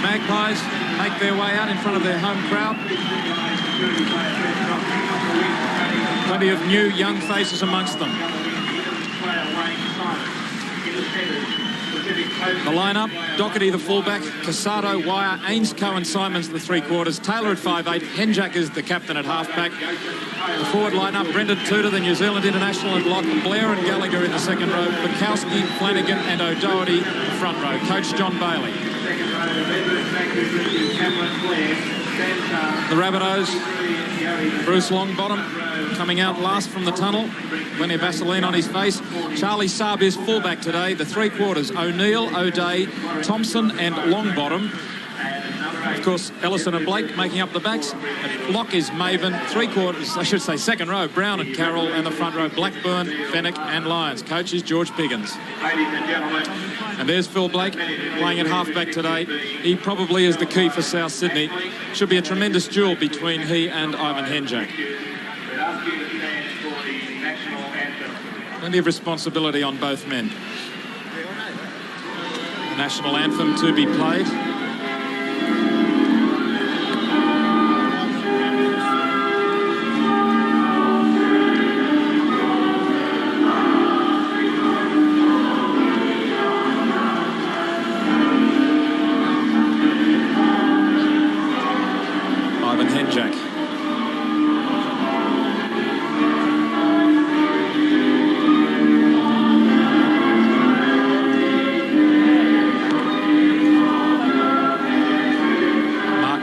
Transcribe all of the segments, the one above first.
Magpies make their way out in front of their home crowd. Plenty of new young faces amongst them. The lineup: Doherty the fullback, Casado, Wire, Ains, Cohen, Simons the three-quarters, Taylor at 5'8", HENJAK is the captain at halfback. The forward lineup: Brendan Tudor, the New Zealand international, at lock, Blair and Gallagher in the second row, Bukowski, Flanagan and O'Doherty the front row. Coach John Bailey. The Rabbitohs, Bruce Longbottom coming out last from the tunnel. Plenty of Vaseline on his face. Charlie Saab is fullback today. The three-quarters: O'Neill, O'Day, Thompson and Longbottom. Of course, Ellison and Blake making up the backs. At lock is Maven. Three-quarters, I should say second row, Brown and Carroll. And the front row, Blackburn, Fenwick and Lyons. Coach is George Piggins. And there's Phil Blake playing at halfback today. He probably is the key for South Sydney. Should be a tremendous duel between he and Ivan HENJAK. Plenty of responsibility on both men. The national anthem to be played. Ivan HENJAK.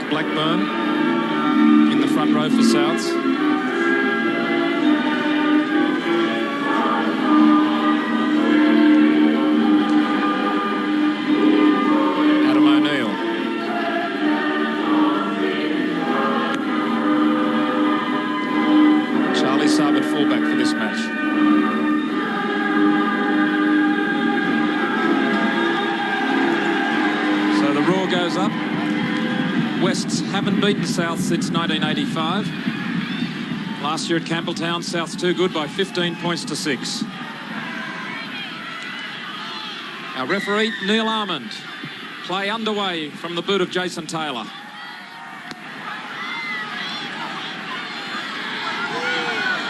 Blackburn in the front row for Souths. Adam O'Neill. Charlie Saab at fullback for this match. So the roar goes up. Wests haven't beaten South since 1985. Last year at Campbelltown, South's too good by 15 points to 6. Our referee, Neil Armand. Play underway from the boot of Jason Taylor.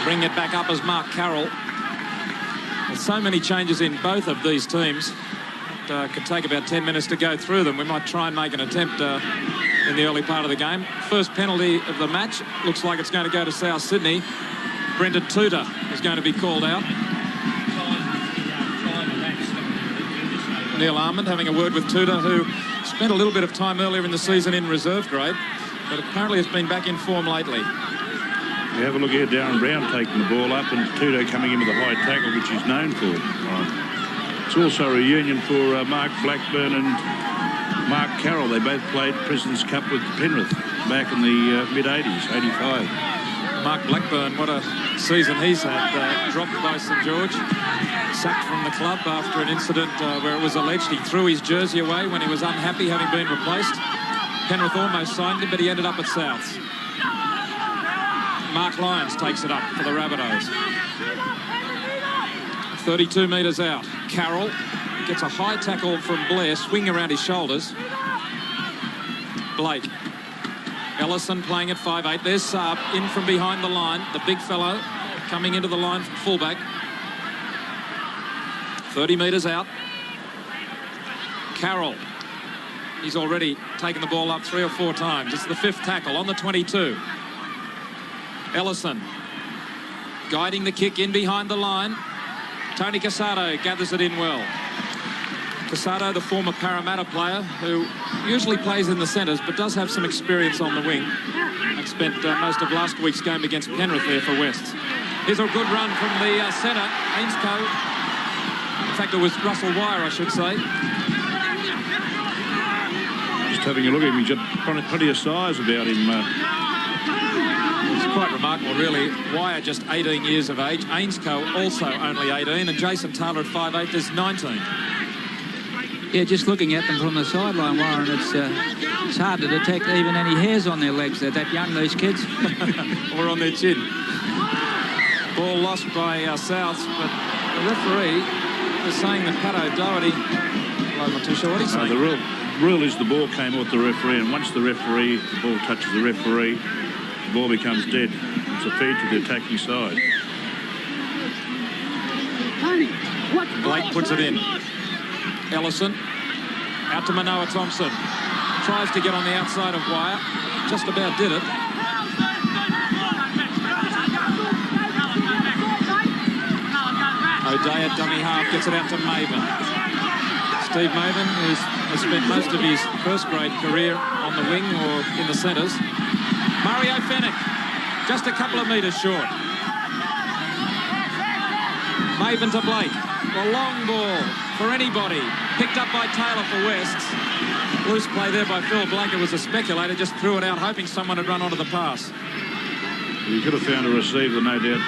Bring it back up as Mark Carroll. With so many changes in both of these teams, it could take about 10 minutes to go through them. We might try and make an attempt in the early part of the game. First penalty of the match looks like it's going to go to South Sydney. Brendan Tudor is going to be called out. Neil Armand having a word with Tudor, who spent a little bit of time earlier in the season in reserve grade, but apparently has been back in form lately. You have a look here, Darren Brown taking the ball up and Tudor coming in with a high tackle, which he's known for. It's also a reunion for Mark Blackburn and Mark Carroll. They both played President's Cup with Penrith back in the mid-80s, 85. Mark Blackburn, what a season he's had. Dropped by St George, sacked from the club after an incident where it was alleged he threw his jersey away when he was unhappy having been replaced. Penrith almost signed him, but he ended up at Souths. Mark Lyons takes it up for the Rabbitohs. 32 metres out. Carroll gets a high tackle from Blair, swing around his shoulders. Blake. Ellison playing at 5'8". There's Saab in from behind the line. The big fellow coming into the line from fullback. 30 metres out. Carroll. He's already taken the ball up 3 or 4 times. It's the 5th tackle on the 22. Ellison guiding the kick in behind the line. Tony Casado gathers it in well. Casado, the former Parramatta player, who usually plays in the centres but does have some experience on the wing, and spent most of last week's game against Penrith there for Wests. Here's a good run from the centre, Ainscoe. In fact, it was Russell Wire, I should say. Just having a look at him, he's got plenty of size about him. It's quite remarkable, really. Wire just 18 years of age. Ainscoe also only 18, and Jason Taylor at 5'8" is 19. Yeah, just looking at them from the sideline, Warren, it's hard to detect even any hairs on their legs. They're that young, these kids. Or on their chin. Ball lost by Souths, but the referee is saying that Pat O'Doherty... I'm not too sure what he's saying. The rule. rule is the ball came off the referee, and once the ball touches the referee, the ball becomes dead. It's a feed to the attacking side. Blake puts it in. Ellison out to Manoa Thompson. Tries to get on the outside of Wire. Just about did it. O'Day at dummy half gets it out to Maven. Steve Maven, who has spent most of his first grade career on the wing or in the centres. Mario Fenech, just a couple of metres short. Maven to Blake. The long ball for anybody. Picked up by Taylor for Wests. Loose play there by Phil Blake. It was a speculator, just threw it out, hoping someone had run onto the pass. You could have found a receiver, no doubt.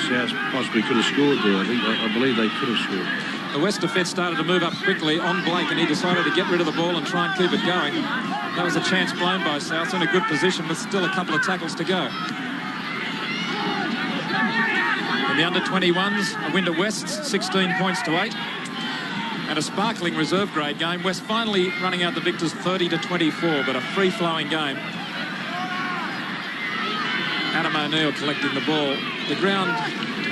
South possibly could have scored there. I believe they could have scored. The West defence started to move up quickly on Blake, and he decided to get rid of the ball and try and keep it going. That was a chance blown by South, in a good position with still a couple of tackles to go. In the under-21s, a win to West's 16 points to 8. And a sparkling reserve grade game. West finally running out the victors 30-24, but a free-flowing game. Adam O'Neill collecting the ball. The ground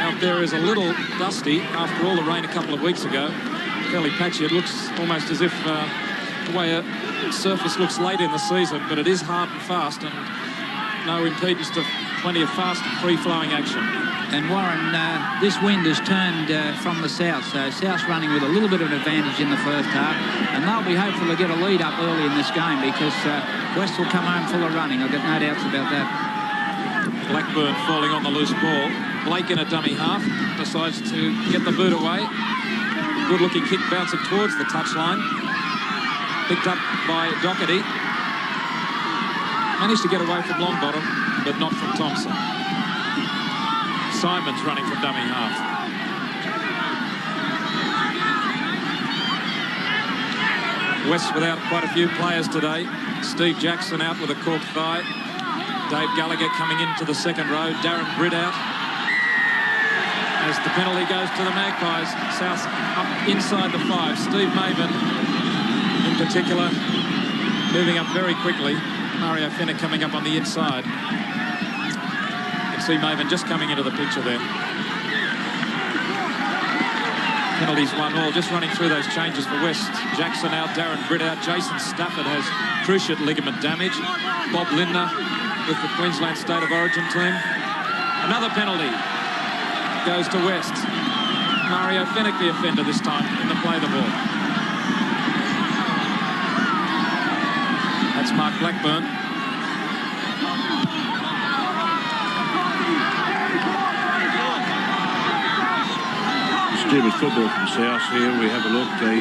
out there is a little dusty after all the rain a couple of weeks ago. Fairly patchy. It looks almost as if the way a surface looks late in the season, but it is hard and fast, and no impedance to plenty of fast and free-flowing action. And Warren, this wind has turned from the south, so South's running with a little bit of an advantage in the first half, and they'll be hopeful to get a lead up early in this game because West will come home full of running. I've got no doubts about that. Blackburn falling on the loose ball. Blake in a dummy half decides to get the boot away. Good-looking kick bouncing towards the touchline. Picked up by Doherty. Managed to get away from Longbottom, but not from Thompson. Simon's running from dummy half. West without quite a few players today. Steve Jackson out with a cork thigh. Dave Gallagher coming into the second row. Darren Britt out. As the penalty goes to the Magpies. South up inside the 5. Steve Maven, in particular, moving up very quickly. Mario Fenech coming up on the inside. You can see Maven just coming into the picture there. Penalties 1-1. Just running through those changes for West. Jackson out, Darren Britt out. Jason Stafford has cruciate ligament damage. Bob Lindner with the Queensland State of Origin team. Another penalty goes to West. Mario Fenech the offender this time in the play the ball. That's Mark Blackburn. Stupid football from South here. We have a look. They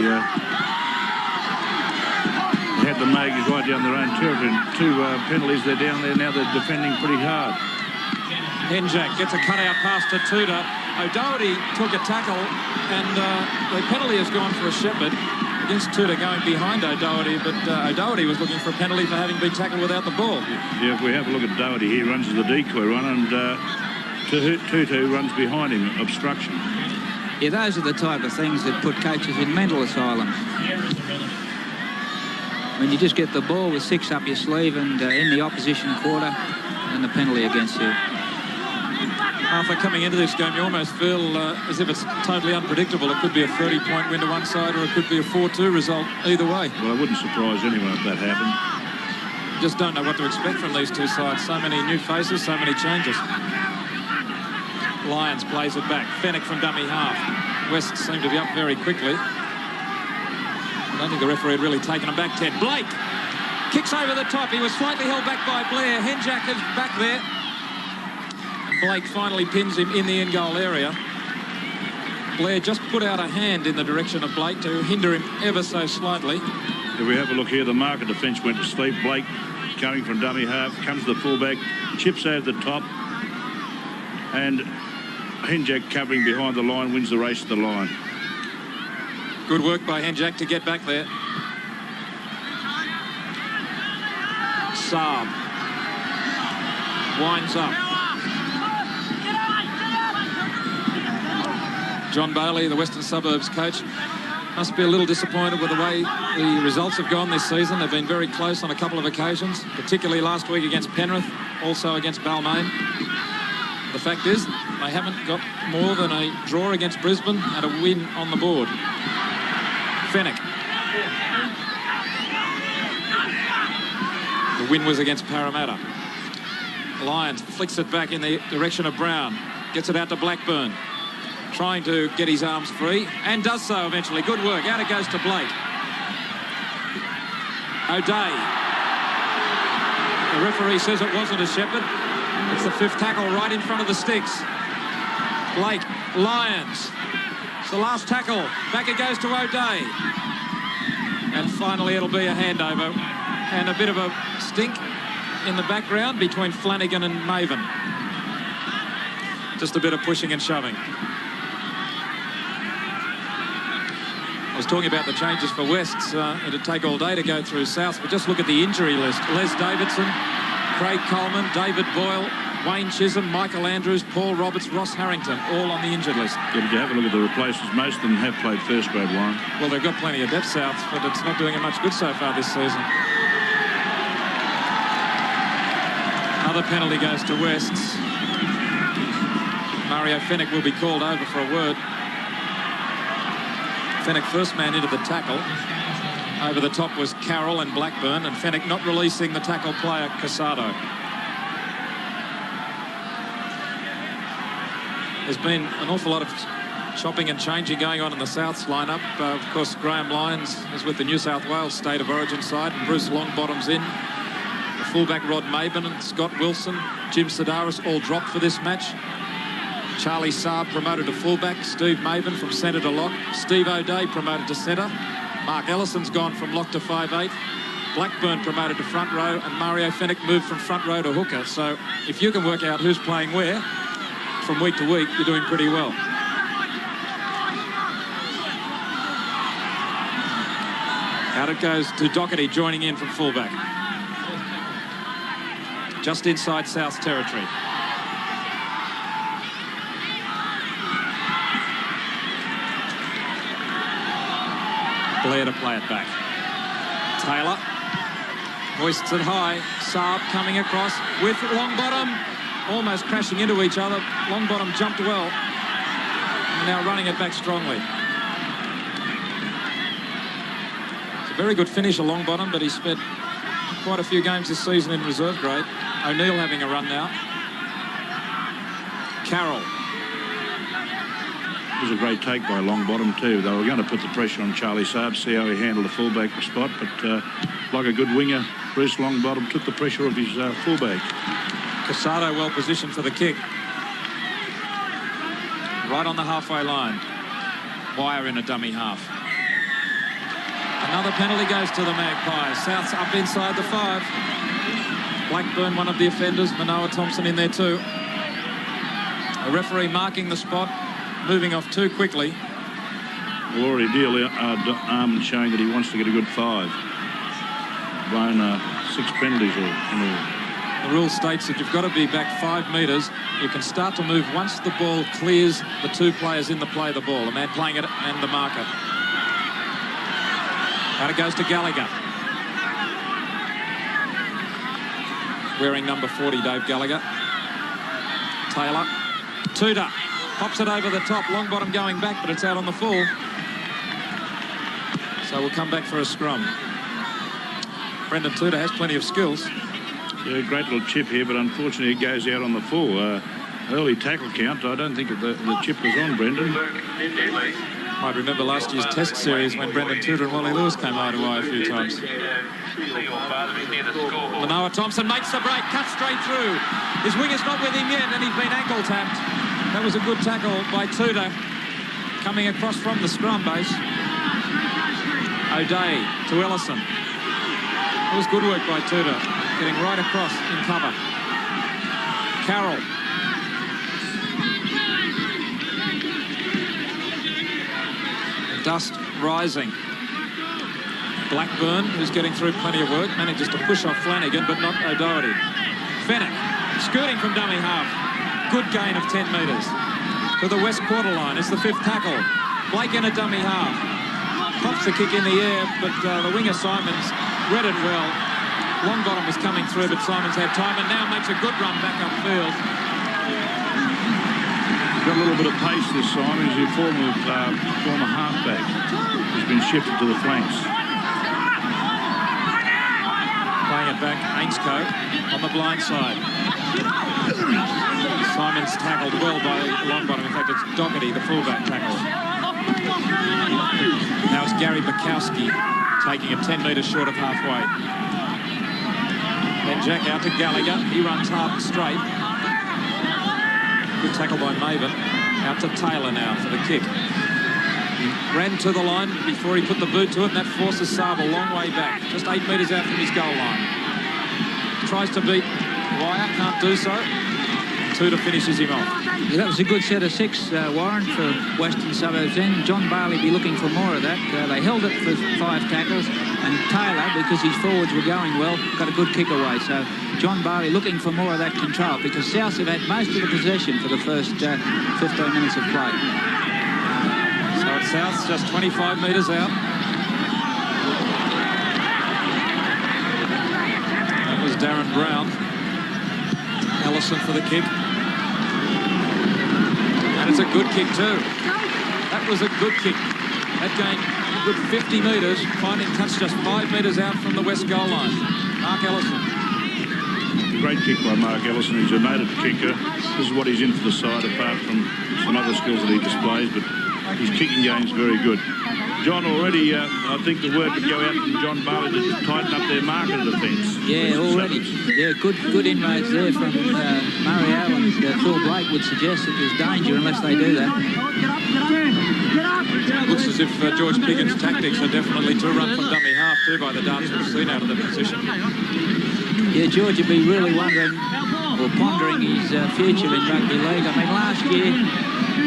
had the Mags right down their own territory. 2 penalties. They're down there now. They're defending pretty hard. HENJAK gets a cutout pass to Tudor. O'Doherty took a tackle, and the penalty has gone for a shepherd against Tudor going behind O'Doherty, but O'Doherty was looking for a penalty for having been tackled without the ball. Yeah, if we have a look at Doherty, he runs as the decoy run, and Tutu runs behind him, obstruction. Yeah, those are the type of things that put coaches in mental asylums. When you just get the ball with 6 up your sleeve and in the opposition quarter, and the penalty against you. After coming into this game, you almost feel as if it's totally unpredictable. It could be a 30-point win to one side, or it could be a 4-2 result either way. Well, it wouldn't surprise anyone if that happened. Just don't know what to expect from these two sides. So many new faces, so many changes. Lyons plays it back. Fenech from dummy half. West seemed to be up very quickly. I don't think the referee had really taken him back. Ted Blake kicks over the top. He was slightly held back by Blair. HENJAK is back there. Blake finally pins him in the in-goal area. Blair just put out a hand in the direction of Blake to hinder him ever so slightly. If we have a look here, the marker defence went to Steve Blake, going from dummy half, comes to the fullback, chips over the top, and HENJAK covering behind the line, wins the race to the line. Good work by HENJAK to get back there. Saab winds up. John Bailey, the Western Suburbs coach, Must be a little disappointed with the way the results have gone this season. They've been very close on a couple of occasions, particularly last week against Penrith, also against Balmain. The fact is, they haven't got more than a draw against Brisbane and a win on the board. Fenwick. The win was against Parramatta. Lyons flicks it back in the direction of Brown. Gets it out to Blackburn. Trying to get his arms free, and does so eventually. Good work. Out it goes to Blake. O'Day. The referee says it wasn't a Shepherd. It's the 5th tackle right in front of the sticks. Blake, Lyons. It's the last tackle. Back it goes to O'Day. And finally it'll be a handover. And a bit of a stink in the background between Flanagan and Maven. Just a bit of pushing and shoving. I was talking about the changes for Wests. It'd take all day to go through South, but just look at the injury list. Les Davidson, Craig Coleman, David Boyle, Wayne Chisholm, Michael Andrews, Paul Roberts, Ross Harrington, all on the injured list. Yeah, but you have a look at the replacements. Most of them have played first grade line. Well, they've got plenty of depth, South, but it's not doing it much good so far this season. Another penalty goes to Wests. Mario Fenwick will be called over for a word. Fenwick first man into the tackle. Over the top was Carroll and Blackburn, and Fenwick not releasing the tackle player Casado. There's been an awful lot of chopping and changing going on in the South's lineup. Of course, Graham Lyons is with the New South Wales State of Origin side, and Bruce Longbottom's in. The fullback Rod Maben and Scott Wilson, Jim Sedaris all dropped for this match. Charlie Saab promoted to fullback, Steve Maven from centre to lock, Steve O'Day promoted to centre, Mark Ellison's gone from lock to 5'8", Blackburn promoted to front row, and Mario Fenwick moved from front row to hooker. So if you can work out who's playing where from week to week, you're doing pretty well. Out it goes to Doherty, joining in from fullback. Just inside South's territory. Blair to play it back. Taylor hoists it high. Saab coming across with Longbottom, almost crashing into each other. Longbottom jumped well. And now running it back strongly. It's a very good finisher, Longbottom, but he spent quite a few games this season in reserve grade. O'Neill having a run now. Carroll. It was a great take by Longbottom too. They were going to put the pressure on Charlie Saab, see how he handled the fullback spot, but like a good winger, Bruce Longbottom took the pressure off his fullback. Casado well positioned for the kick. Right on the halfway line. Wire in a dummy half. Another penalty goes to the Magpies. South's up inside the 5. Blackburn, one of the offenders. Manoa Thompson in there too. A referee marking the spot. Moving off too quickly. Well, already Armand showing that he wants to get a good 5. Blown 6 penalties in all. The rule states that you've got to be back 5 metres. You can start to move once the ball clears the 2 players in the play of the ball, the man playing it and the marker. Out it goes to Gallagher. Wearing number 40, Dave Gallagher. Taylor. Tudor. Pops it over the top. Longbottom going back, but it's out on the full. So we'll come back for a scrum. Brendan Tudor has plenty of skills. Yeah, great little chip here, but unfortunately it goes out on the full. Early tackle count. I don't think the chip was on, Brendan. Might remember last year's Test series when Brendan Tudor and Wally Lewis came eye to eye a few times. Manoa Thompson makes the break, cuts straight through. His wing is not with him yet, and he's been ankle tapped. That was a good tackle by Tudor, coming across from the scrum base. O'Day to Ellison. That was good work by Tudor, getting right across in cover. Carroll. Dust rising. Blackburn, who's getting through plenty of work, manages to push off Flanagan, but not O'Doherty. Fenwick, scooting from dummy half. Good gain of 10 metres. To the west quarter line, it's the 5th tackle. Blake in a dummy half. Pops the kick in the air, but the winger Simons read it well. Longbottom was coming through, but Simons had time and now makes a good run back upfield. Got a little bit of pace this time. He's a former halfback. He's been shifted to the flanks. Playing it back, Ainscote on the blind side. Simons tackled well by Longbottom. In fact, it's Doherty, the fullback, tackle. Now it's Gary Bukowski taking it 10 metres short of halfway. HENJAK out to Gallagher. He runs hard and straight. Good tackle by Maven. Out to Taylor now for the kick. He ran to the line before he put the boot to it, and that forces Saab a long way back. Just 8 metres out from his goal line. Tries to beat Wire, can't do so. Tutor finishes him off. Yeah, that was a good set of 6, Warren, for Western Suburbs end. John Barley be looking for more of that. They held it for 5 tackles, and Taylor, because his forwards were going well, got a good kick away. So John Barley looking for more of that control, because South have had most of the possession for the first 15 minutes of play. So it's South's just 25 metres out. That was Darren Brown. Ellison for the kick. And it's a good kick too. That was a good kick. That gained a good 50 metres, finding touch just 5 metres out from the west goal line. Mark Ellison. Great kick by Mark Ellison. He's a native kicker. This is what he's in for the side, apart from some other skills that he displays, but his kicking game's very good. John, already, I think the word would go out from John Barley to tighten up their marker defence. Yeah, already. Yeah, good inroads there from Mario, and Phil Blake would suggest that there's danger unless they do that. Looks as if George Piggin's tactics are definitely to run from dummy half too by the dance we've seen out of the position. Yeah, George would be really wondering or pondering his future in rugby league. I mean, last year,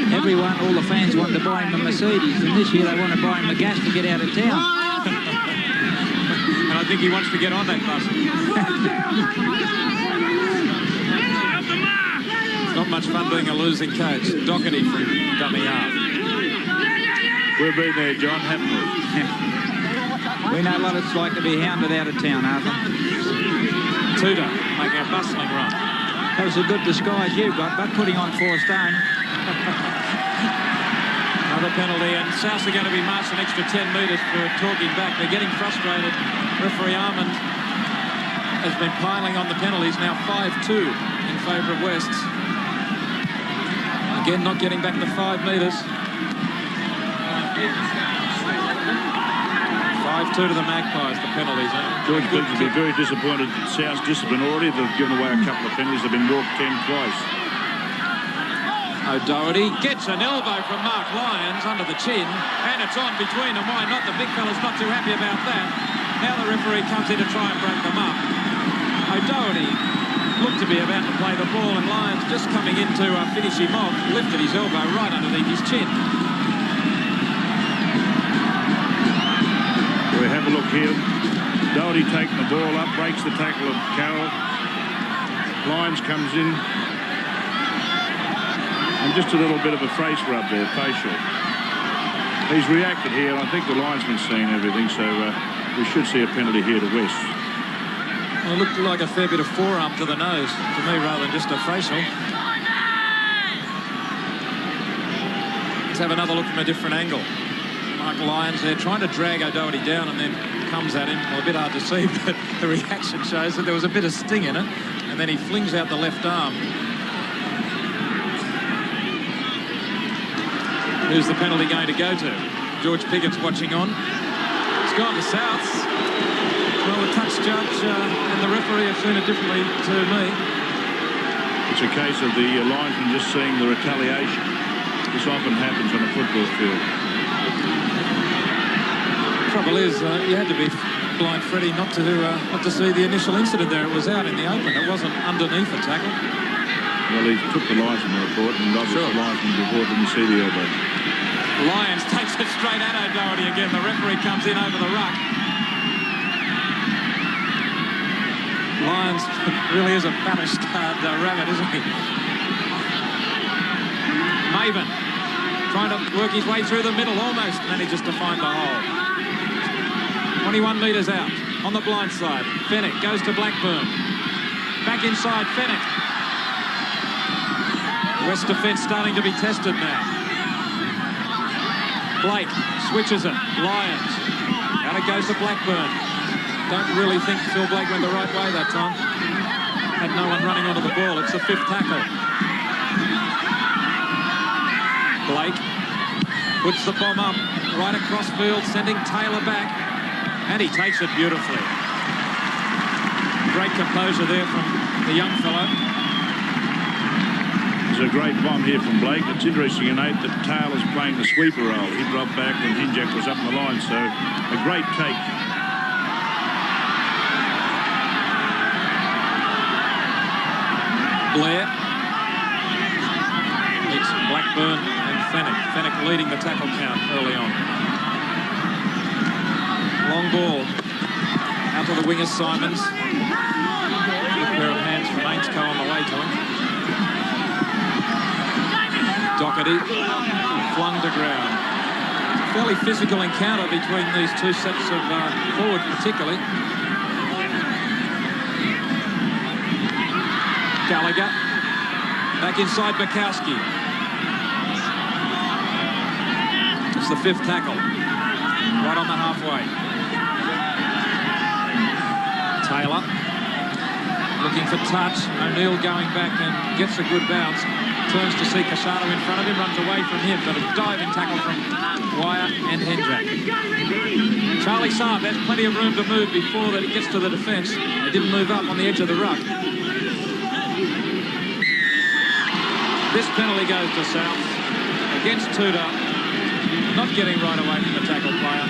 all the fans wanted to buy him a Mercedes, and this year they want to buy him a gas to get out of town. And I think he wants to get on that bus. It's not much fun being a losing coach. Doherty from dummy half. We've been there, John, haven't we? We know what it's like to be hounded out of town, Arthur. Tudor making a bustling run. That was a good disguise you've got, but putting on 4 stone. Another penalty, and South are going to be marched an extra 10 metres for talking back. They're getting frustrated. Referee Armand has been piling on the penalties, now 5-2 in favour of Wests. Again, not getting back to 5 metres. 5-2 to the Magpies, the penalties. George Biggs would be very disappointed at South's discipline already. They've given away a couple of penalties. They've been walked 10 twice. O'Doherty gets an elbow from Mark Lyons under the chin, and it's on between them. Why not? The big fella's not too happy about that. Now the referee comes in to try and break them up. O'Doherty looked to be about to play the ball, and Lyons, just coming in to finish him off, lifted his elbow right underneath his chin. We have a look here. Doherty taking the ball up, breaks the tackle of Carroll. Lyons comes in. And just a little bit of a face rub there, facial. He's reacted here, and I think the linesman's seen everything, so we should see a penalty here to West. Well, it looked like a fair bit of forearm to the nose, to me, rather than just a facial. Let's have another look from a different angle. Mark Lyons there trying to drag O'Doherty down and then comes at him. Well, a bit hard to see, but the reaction shows that there was a bit of sting in it, and then he flings out the left arm. Who's the penalty going to go to? George Piggott's watching on. It's gone to Souths. Well, the touch judge and the referee have seen it differently to me. It's a case of the linesman just seeing the retaliation. This often happens on a football field. The trouble is, you had to be blind, Freddie, not to see the initial incident there. It was out in the open. It wasn't underneath the tackle. Well, he took the linesman report, and obviously the linesman report didn't see the elbow. Lyons takes it straight at O'Doherty again. The referee comes in over the ruck. Lyons really is a famished rabbit, isn't he? Maven trying to work his way through the middle, almost manages to find the hole. 21 metres out on the blind side. Fennick goes to Blackburn. Back inside, Fennick. West defence starting to be tested now. Blake switches it. Lyons. Out it goes to Blackburn. Don't really think Phil Blake went the right way that time. Had no one running onto the ball. It's the 5th tackle. Blake puts the bomb up right across field, sending Taylor back. And he takes it beautifully. Great composure there from the young fellow. There's a great bomb here from Blake. It's interesting to note that Taylor's playing the sweeper role. He dropped back and HENJAK was up in the line, so a great take. Blair meets Blackburn and Fennick. Fennick leading the tackle count early on. Long ball out to the winger Simons. Good pair of hands from Ainscough on the way to him. Doherty flung to ground. Fairly physical encounter between these two sets of forward particularly. Gallagher back inside Bukowski. It's the 5th tackle right on the halfway. Taylor looking for touch. O'Neill going back and gets a good bounce. Turns to see Casado in front of him, runs away from him, but a diving tackle from Wire and HENJAK. Charlie Saab has plenty of room to move before that he gets to the defence. They didn't move up on the edge of the ruck. This penalty goes to South against Tudor. Not getting right away from the tackle player.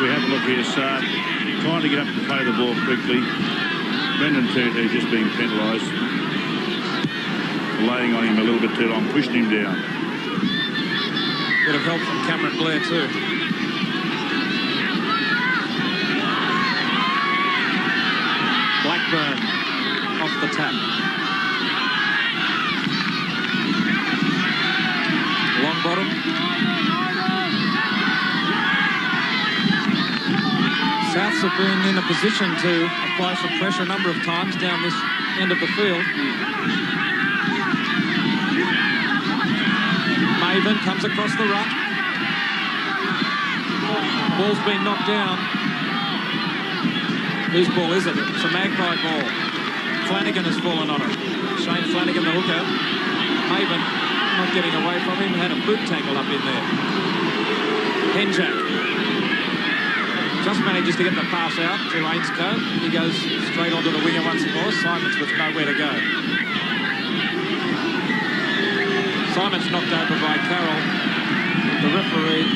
We have a look here, Saab trying to get up to play the ball quickly. Brendan Tudor just being penalised. Laying on him a little bit too long, pushing him down. Bit of help from Cameron Blair too. Blackburn off the tap. Long bottom. Souths have been in a position to apply some pressure a number of times down this end of the field. Maven comes across the ruck. Ball's been knocked down. Whose ball is it? It's a Magpie ball. Flanagan has fallen on it. Shane Flanagan, the hooker. Maven not getting away from him. Had a boot tackle up in there. HENJAK just manages to get the pass out to Ainscough. He goes straight onto the winger once more. Simons with nowhere to go. Simons knocked over by Carroll. The referee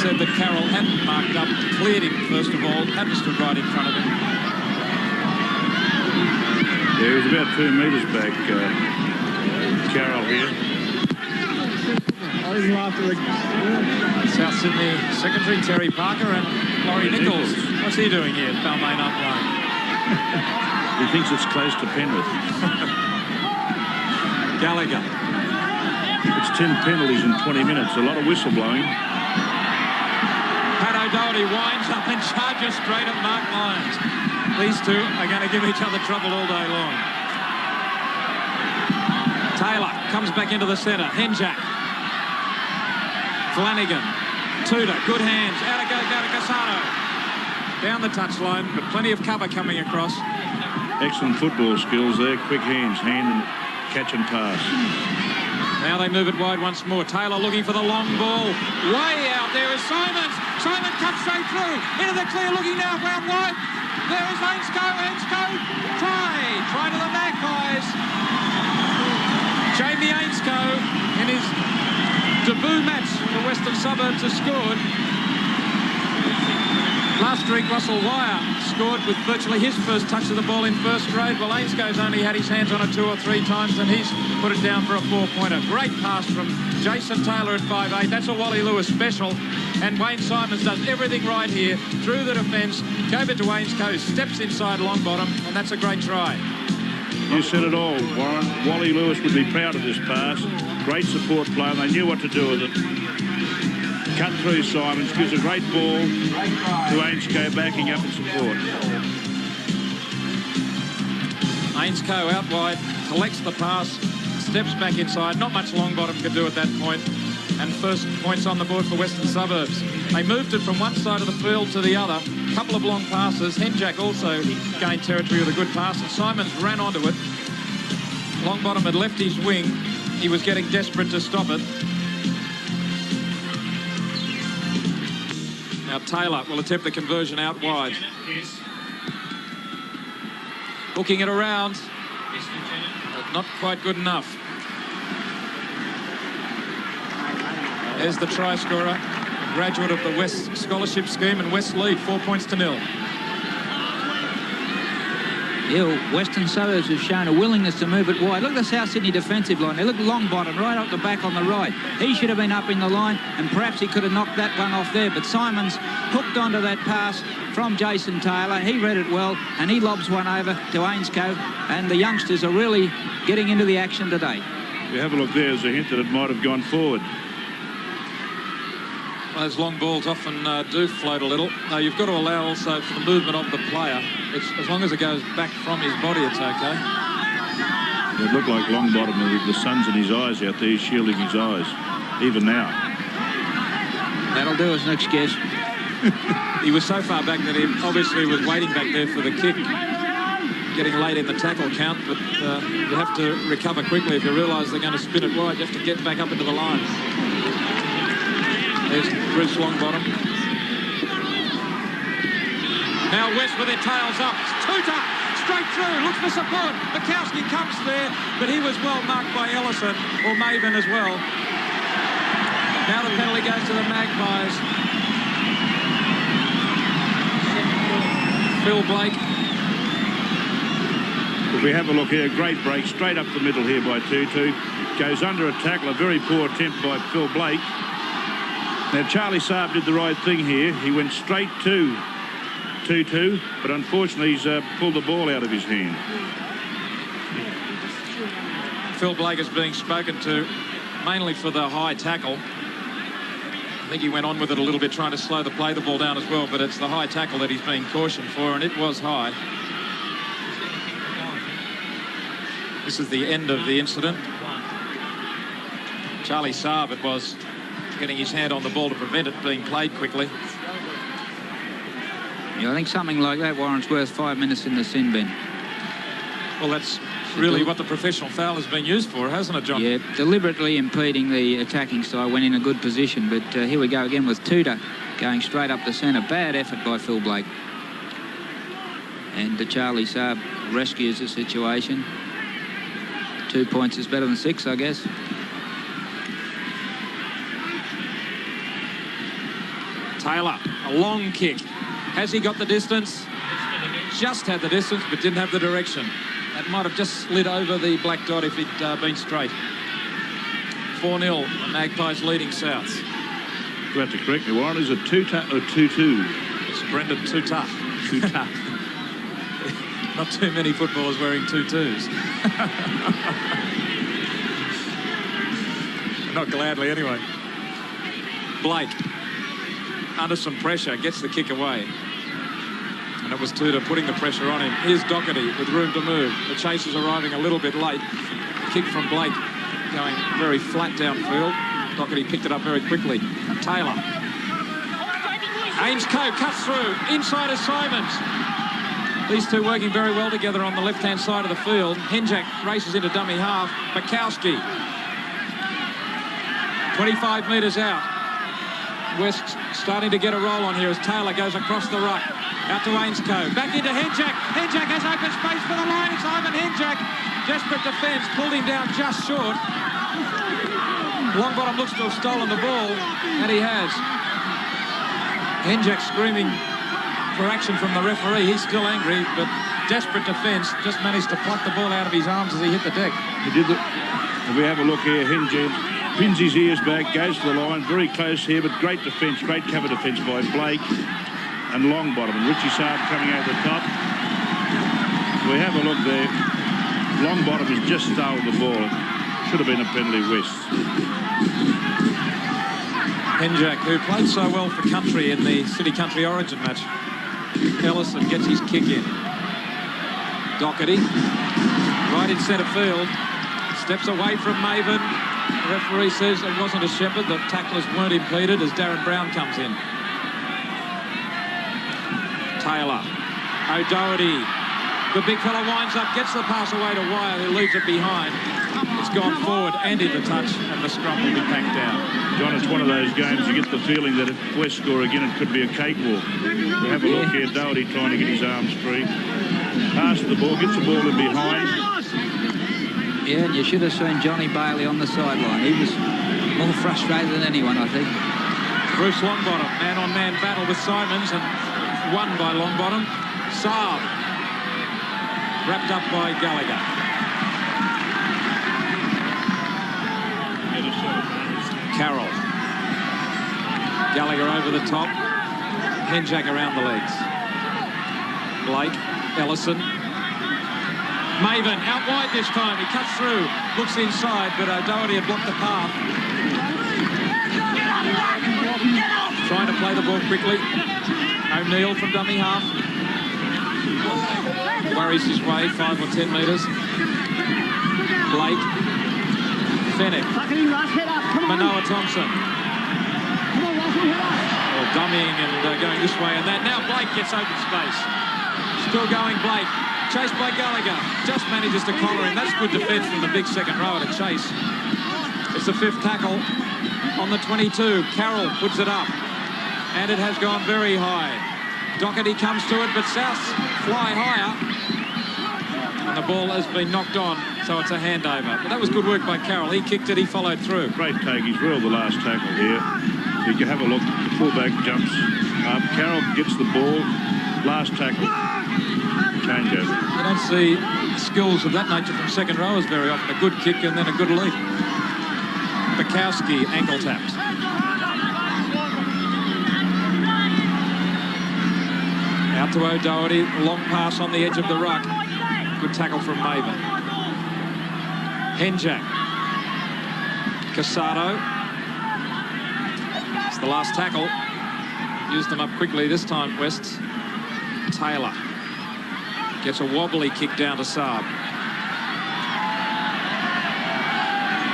said that Carroll hadn't marked up, cleared him first of all, hadn't stood right in front of him. Yeah, he was about 2 metres back, Carroll here. South Sydney Secretary Terry Parker and Laurie Nichols. What's he doing here at Balmain Upline? He thinks it's close to Penrith. Gallagher. It's 10 penalties in 20 minutes. A lot of whistle blowing. Pat O'Doherty winds up and charges straight at Mark Lyons. These two are going to give each other trouble all day long. Taylor comes back into the centre. HENJAK. Flanagan. Tudor. Good hands. Out it goes down to Casado. Down the touchline, but plenty of cover coming across. Excellent football skills there. Quick hands. Hand and catch and pass. Now they move it wide once more. Taylor looking for the long ball. Way out there is Simons. Simon cuts straight through. Into the clear, looking now round wide. There is Ainscough. Ainscough. Try to the Magpies. Jamie Ainscough in his debut match for Western Suburbs has scored. Last week, Russell Wire scored with virtually his first touch of the ball in first grade. Well, Ainscoe's only had his hands on it 2 or 3 times, and he's put it down for a 4-pointer. Great pass from Jason Taylor at 5'8". That's a Wally Lewis special. And Wayne Simons does everything right here through the defence. Gave it to Ainscough, steps inside long bottom, and that's a great try. You said it all, Warren. Wally Lewis would be proud of this pass. Great support play, and they knew what to do with it. cut through Simons, gives a great ball to Ainscough backing up in support. Ainscough out wide, collects the pass, steps back inside. Not much Longbottom could do at that point. And first points on the board for Western Suburbs. They moved it from one side of the field to the other. A couple of long passes. HENJAK also gained territory with a good pass, and Simons ran onto it. Longbottom had left his wing. He was getting desperate to stop it. Now Taylor will attempt the conversion out wide. Hooking it around, but not quite good enough. There's the try scorer, a graduate of the West Scholarship Scheme, and West lead 4 points to 0. Yeah, Western Suburbs have shown a willingness to move it wide. Look at the South Sydney defensive line. They look Longbottom right up the back on the right. He should have been up in the line, and perhaps he could have knocked that one off there. But Simons hooked onto that pass from Jason Taylor. He read it well, and he lobs one over to Ainscough. And the youngsters are really getting into the action today. You have a look there. There's a hint that it might have gone forward. Those long balls often do float a little. No, you've got to allow also for the movement of the player. As long as it goes back from his body, it's okay. It looked like Longbottom with the sun's in his eyes out there. He's shielding his eyes, even now. That'll do as an excuse. He was so far back that he obviously was waiting back there for the kick. Getting late in the tackle count, but you have to recover quickly if you realise they're going to spin it wide. You have to get back up into the line. There's Bruce Longbottom. Now West with their tails up. Tuta straight through, looks for support. Bukowski comes there, but he was well marked by Ellison, or Maven as well. Now the penalty goes to the Magpies. Phil Blake. If we have a look here, great break straight up the middle here by Tutu. Goes under a tackle, a very poor attempt by Phil Blake. Now, Charlie Saab did the right thing here. He went straight to Tutu, but unfortunately he's pulled the ball out of his hand. Phil Blake is being spoken to mainly for the high tackle. I think he went on with it a little bit, trying to slow the ball down as well, but it's the high tackle that he's being cautioned for, and it was high. This is the end of the incident. Charlie Saab, it was, getting his hand on the ball to prevent it being played quickly. Yeah, I think something like that warrants worth 5 minutes in the sin bin. Well, that's really what the professional foul has been used for, hasn't it, John? Yeah, deliberately impeding the attacking side when in a good position. But here we go again with Tuta going straight up the centre. Bad effort by Phil Blake. And Charlie Saab rescues the situation. 2 points is better than 6, I guess. Taylor, a long kick. Has he got the distance? Just had the distance, but didn't have the direction. That might have just slid over the black dot if it'd been straight. 4-0, the Magpies leading Souths. You have to correct me, Warren. Is it Tuta or Tutu? It's Brendan Tuta. Tuta. Not too many footballers wearing tutus. Not gladly, anyway. Blake, under some pressure, gets the kick away. And it was Tuta putting the pressure on him. Here's Doherty with room to move. The chase is arriving a little bit late. Kick from Blake going very flat downfield. Doherty picked it up very quickly. Taylor. Ainscough cuts through. Inside is Simons. These two working very well together on the left-hand side of the field. HENJAK races into dummy half. Bukowski. 25 metres out. West starting to get a roll on here as Taylor goes across the ruck. Out to Ainscough. Back into HENJAK. HENJAK has open space for the line. It's Ivan HENJAK. Desperate defence. Pulled him down just short. Longbottom looks to have stolen the ball, and he has. HENJAK screaming for action from the referee. He's still angry, but desperate defence. Just managed to pluck the ball out of his arms as he hit the deck. He did it. If we have a look here, HENJAK pins his ears back, goes to the line, very close here, but great defence, great cover defence by Blake and Longbottom. And Richie Saab coming over the top. We have a look there. Longbottom has just stolen the ball. Should have been a penalty, West. HENJAK, who played so well for country in the City Country Origin match. Ellison gets his kick in. Doherty, right in centre field, steps away from Maven. The referee says it wasn't a shepherd. The tacklers weren't impeded as Darren Brown comes in. Taylor, O'Doherty. The big fella winds up, gets the pass away to Wire, who leaves it behind. It's gone forward and into touch, and the scrum will be packed down. John, it's one of those games you get the feeling that if West score again, it could be a cakewalk. We have a look here, Doherty trying to get his arms free. Passes the ball, gets the ball in behind. Yeah, and you should have seen Johnny Bailey on the sideline. He was more frustrated than anyone, I think. Bruce Longbottom, man-on-man battle with Simons, and won by Longbottom. Saab, wrapped up by Gallagher. Carroll. Gallagher over the top. HENJAK around the legs. Blake, Ellison. Maven out wide this time. He cuts through, looks inside, but O'Doherty had blocked the path. Trying to play the ball quickly. O'Neill from dummy half. Worries his way 5 or 10 metres. Blake. Fennick. Manoa Thompson. Dummying and going this way and that. Now Blake gets open space. Still going Blake. Chased by Gallagher. Just manages to collar him. That's good defence from the big second rower to chase. It's the 5th tackle on the 22. Carroll puts it up. And it has gone very high. Doherty comes to it, but South fly higher. And the ball has been knocked on, so it's a handover. But that was good work by Carroll. He kicked it, he followed through. Great take. He's well the last tackle here. You can have a look. The fullback jumps up. Carroll gets the ball. Last tackle. Changeover. You don't see skills of that nature from second rowers very often. A good kick and then a good leap. Bukowski ankle tapped. Out to O'Doherty. Long pass on the edge of the ruck. Good tackle from Maven. HENJAK. Casado. It's the last tackle. Used them up quickly this time, West. Taylor. Gets a wobbly kick down to Saab.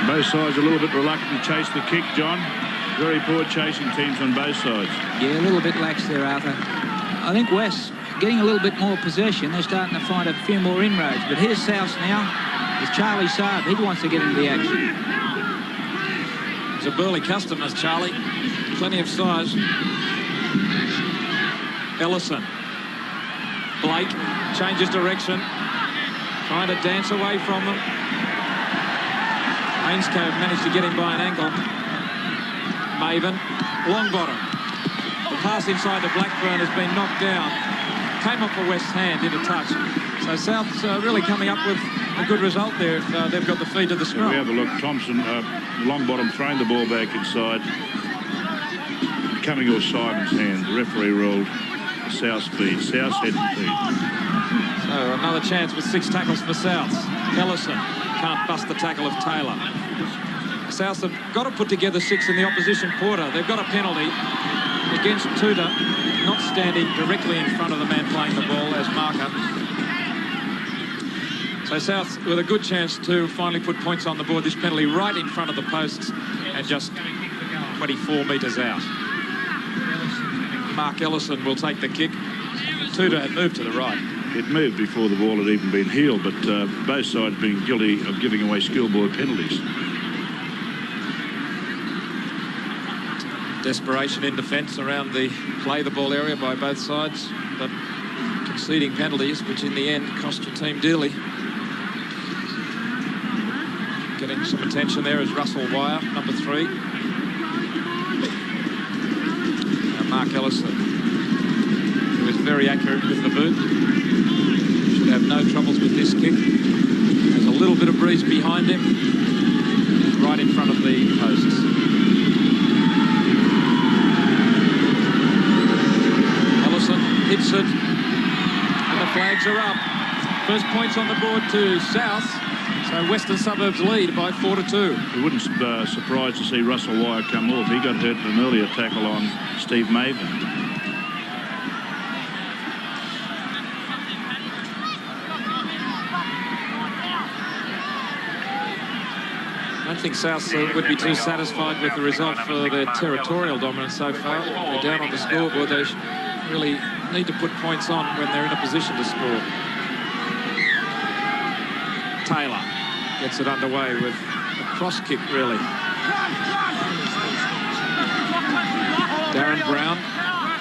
Both sides a little bit reluctant to chase the kick, John. Very poor chasing teams on both sides. Yeah, a little bit lax there, Arthur. I think West getting a little bit more possession. They're starting to find a few more inroads. But here's South now with Charlie Saab. He wants to get into the action. He's a burly customer, Charlie. Plenty of size. Ellison. Blake changes direction. Trying to dance away from them. Ainscough managed to get him by an ankle. Maven. Longbottom. The pass inside to Blackburn has been knocked down. Came off a West hand into touch. So South's really coming up with a good result there if they've got the feet of the scrum. We have a look. Thompson, Longbottom throwing the ball back inside. Coming off Simon's hand. The referee ruled South speed. South's head speed. So another chance with 6 tackles for South. Ellison can't bust the tackle of Taylor. South have got to put together 6 in the opposition quarter. They've got a penalty against Tudor, not standing directly in front of the man playing the ball as marker. So South with a good chance to finally put points on the board. This penalty right in front of the posts and just 24 metres out. Mark Ellison will take the kick. Tudor had moved to the right. It moved before the ball had even been heeled, but both sides being guilty of giving away schoolboy penalties. Desperation in defence around the play the ball area by both sides, but conceding penalties, which in the end cost your team dearly. Getting some attention there is Russell Wire, number 3. And Mark Ellison, who is very accurate with the boot. Should have no troubles with this kick. There's a little bit of breeze behind him, right in front of the posts. Hits it, and the flags are up. First points on the board to South. So So Western Suburbs lead by 4-2. We wouldn't surprise to see Russell Wire come off. He got hurt in an earlier tackle on Steve Maven. I don't think South would be too satisfied with the result for their territorial dominance so far. They're down on the scoreboard. They really need to put points on when they're in a position to score. Taylor gets it underway with a cross kick, really. Darren Brown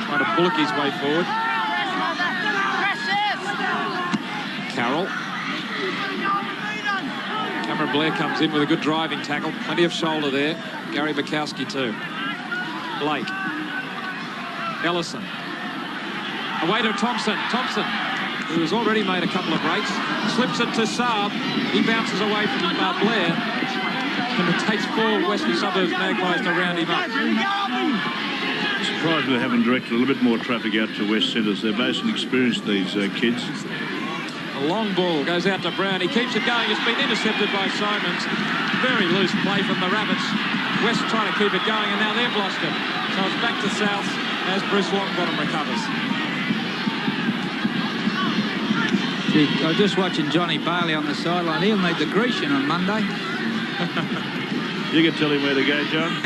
trying to bullock his way forward. Carroll. Cameron Blair comes in with a good driving tackle. Plenty of shoulder there. Gary Bukowski too. Blake. Ellison. Away to Thompson. Thompson, who has already made a couple of breaks, slips it to Saab. He bounces away from Blair. And it takes 4 Western Suburbs Magpies to round him up. Surprised they haven't directed a little bit more traffic out to West Centres. They're both inexperienced, these kids. A long ball goes out to Brown. He keeps it going. It's been intercepted by Simons. Very loose play from the Rabbits. West trying to keep it going, and now they've lost it. So it's back to South as Bruce Longbottom recovers. I was just watching Johnny Bailey on the sideline. He'll need the Grecian on Monday. You can tell him where to go, John.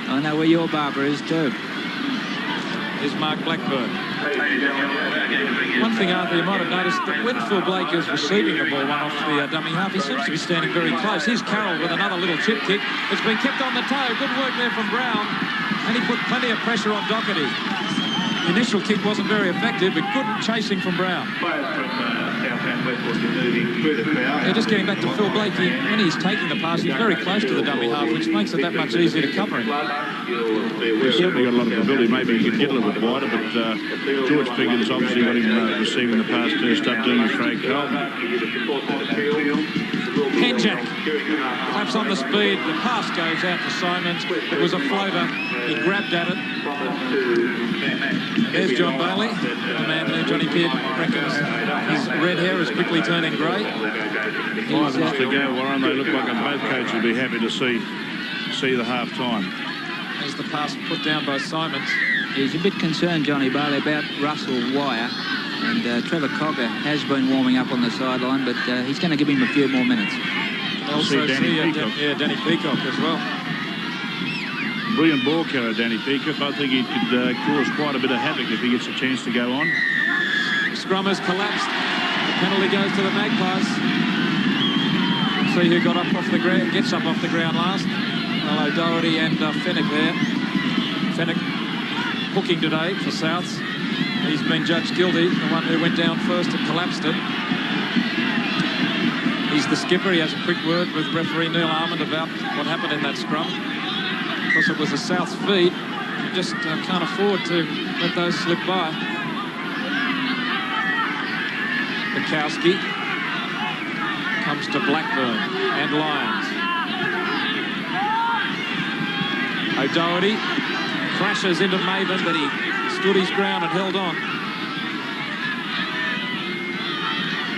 I know where your barber is too. Here's Mark Blackburn. One thing, Arthur, you might have noticed that when Phil Blake is receiving the ball one off the dummy half, he seems to be standing very close. Here's Carroll with another little chip kick. It's been kept on the toe. Good work there from Brown. And he put plenty of pressure on Doherty. The initial kick wasn't very effective, but good chasing from Brown. They're just getting back to Phil Blake. When he's taking the pass, he's very close to the dummy half, which makes it that much easier to cover him. He's certainly got a lot of ability. Maybe he could get a little bit wider, but George Piggins obviously got him receiving the pass first up, doing the Craig Carlton. HENJAK claps on the speed. The pass goes out to Simons. It was a floater. He grabbed at it. There's John Bailey, the man who Johnny Pearce reckons his red hair is quickly turning grey. 5 minutes to go, Warren. They look like both coaches will be happy to see the half time. There's the pass put down by Simons. He's a bit concerned, Johnny Bailey, about Russell Wire. And Trevor Cogger has been warming up on the sideline, but he's going to give him a few more minutes. Also Danny Peacock. Danny Peacock as well. Brilliant ball carrier, Danny Peacock. I think he could cause quite a bit of havoc if he gets a chance to go on. Scrum has collapsed. The penalty goes to the Magpies. See who got up off the ground, gets up off the ground last. Well, O'Doherty and Fennick there. Fennick hooking today for Souths. He's been judged guilty, the one who went down first and collapsed it. He's the skipper. He has a quick word with referee Neil Armand about what happened in that scrum. Because it was a South's feed, you just can't afford to let those slip by. Bukowski comes to Blackburn and Lyons. O'Doherty crashes into Maven, but he stood his ground and held on.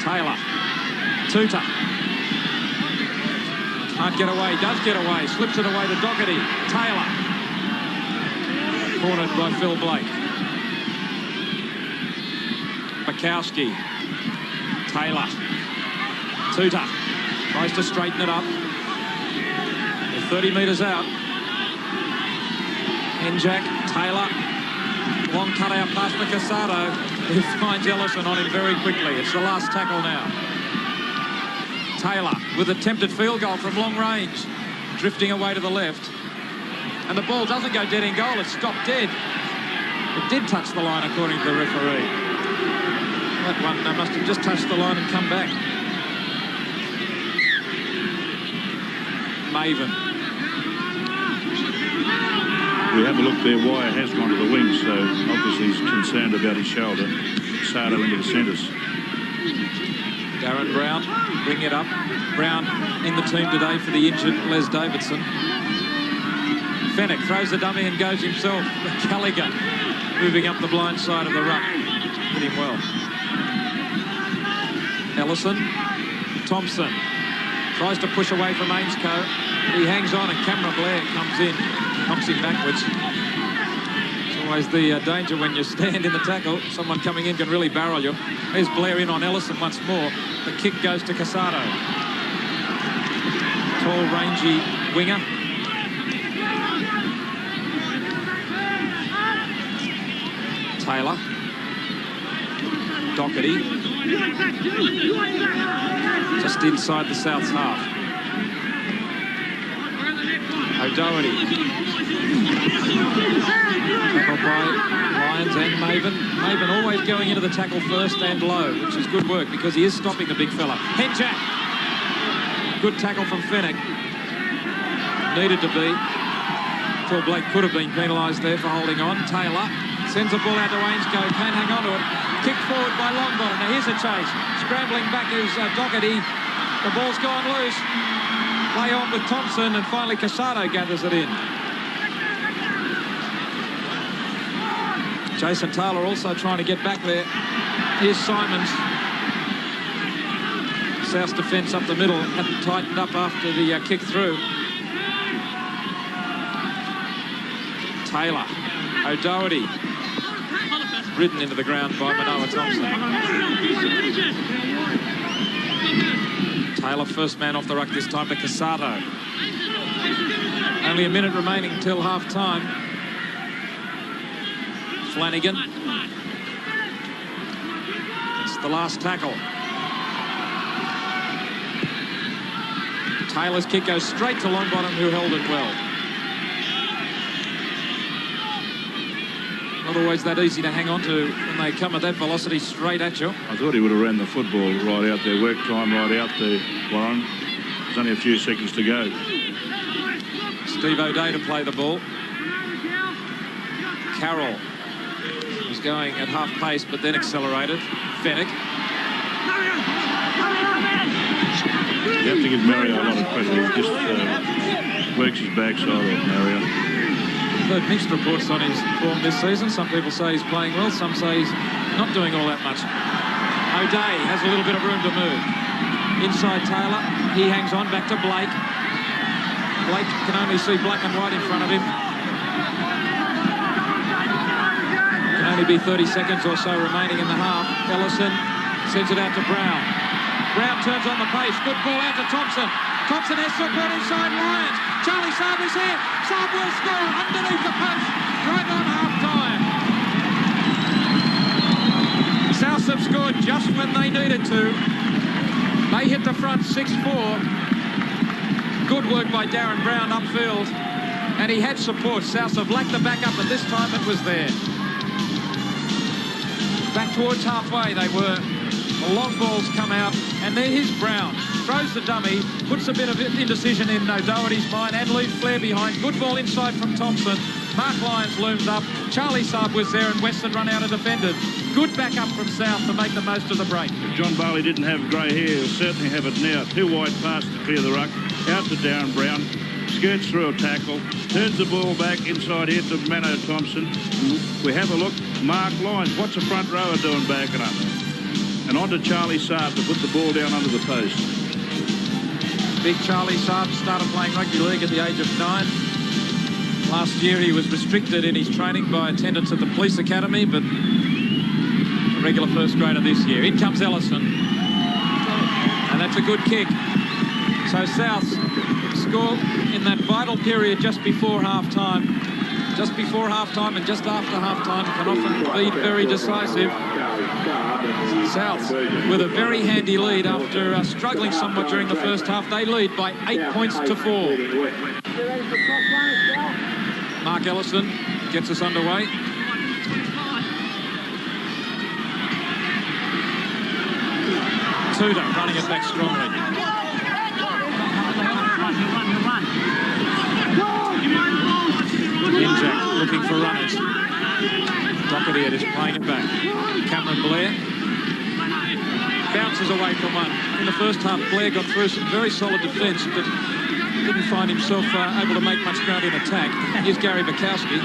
Taylor. Tuta. Can't get away, does get away, slips it away to Doherty. Taylor. Cornered by Phil Blake. Bukowski. Taylor. Tuta. Tries to straighten it up. They're 30 metres out. HENJAK, Taylor. Long cutout past Casado, who finds Ellison on him very quickly. It's the last tackle now. Taylor with attempted field goal from long range, drifting away to the left. And the ball doesn't go dead in goal, it's stopped dead. It did touch the line according to the referee. That one must have just touched the line and come back. Maven. We have a look there. Wire has gone to the wing, so obviously he's concerned about his shoulder. Sardo into the centres. Darren Brown, bring it up. Brown in the team today for the injured Les Davidson. Fennick throws the dummy and goes himself. Gallagher moving up the blind side of the ruck. Hit him well. Ellison Thompson tries to push away from Ainscough. He hangs on and Cameron Blair comes in, knocks him backwards. It's always the danger when you stand in the tackle. Someone coming in can really barrel you. There's Blair in on Ellison once more. The kick goes to Casado. Tall, rangy winger. Taylor. Doherty. Just inside the South's half. O'Doherty. Tackled by Lyons and Maven. Maven always going into the tackle first and low, which is good work because he is stopping the big fella. HENJAK. Good tackle from Fenwick. Needed to be. Phil Blake could have been penalised there for holding on. Taylor sends the ball out to Ainscough. Can't hang on to it. Kick forward by Longbottom. Now here's a chase. Scrambling back is Doherty. The ball's gone loose. Play on with Thompson, and finally Casado gathers it in. Jason Taylor also trying to get back there. Here's Simons. South's defence up the middle hadn't tightened up after the kick through. Taylor. O'Doherty. Ridden into the ground by Manoa Thompson. Taylor first man off the ruck this time to Casado. Only a minute remaining till half time. Flanagan. It's the last tackle. Taylor's kick goes straight to Longbottom, who held it well. Not always that easy to hang on to when they come at that velocity straight at you. I thought he would have ran the football right out there, work time right out there, Warren. There's only a few seconds to go. Steve O'Day to play the ball. Carroll was going at half pace, but then accelerated. Fenwick. You have to give Mario a lot of credit. He just works his backside off, Mario. Heard mixed reports on his form this season. Some people say he's playing well, some say he's not doing all that much. O'Day has a little bit of room to move. Inside Taylor, he hangs on back to Blake. Blake can only see black and white in front of him. Can only be 30 seconds or so remaining in the half. Ellison sends it out to Brown. Brown turns on the pace. Good ball out to Thompson. Thompson has support inside Lyons. Charlie Saab is here. Saab will score underneath the post. Right on half-time. South have scored just when they needed to. They hit the front 6-4. Good work by Darren Brown upfield. And he had support. South have lacked the backup, but this time it was there. Back towards halfway they were. The long balls come out, and there is Brown. Throws the dummy, puts a bit of indecision in O'Doherty's mind, and leaves Blair behind. Good ball inside from Thompson. Mark Lyons looms up. Charlie Saab was there, and Western run out of defenders. Good backup from South to make the most of the break. If John Barley didn't have grey hair, he'll certainly have it now. Two wide passes to clear the ruck. Out to Darren Brown. Skirts through a tackle. Turns the ball back inside here to Mano Thompson. We have a look. Mark Lyons. What's the front rower doing backing up? And on to Charlie Saab to put the ball down under the post. Big Charlie Saab started playing rugby league at the age of 9. Last year he was restricted in his training by attendance at the police academy, but a regular first grader this year. In comes Ellison. And that's a good kick. So South score in that vital period just before half-time. Just before half-time and just after half-time can often be very decisive. South with a very handy lead after struggling somewhat during the first half. They lead by 8 points to 4. Mark Ellison gets us underway. Tudor running it back strongly. HENJAK looking for runners. Doherty is playing it back. Cameron Blair bounces away from one. In the first half, Blair got through some very solid defence, but didn't find himself able to make much ground in attack. Here's Gary Bukowski.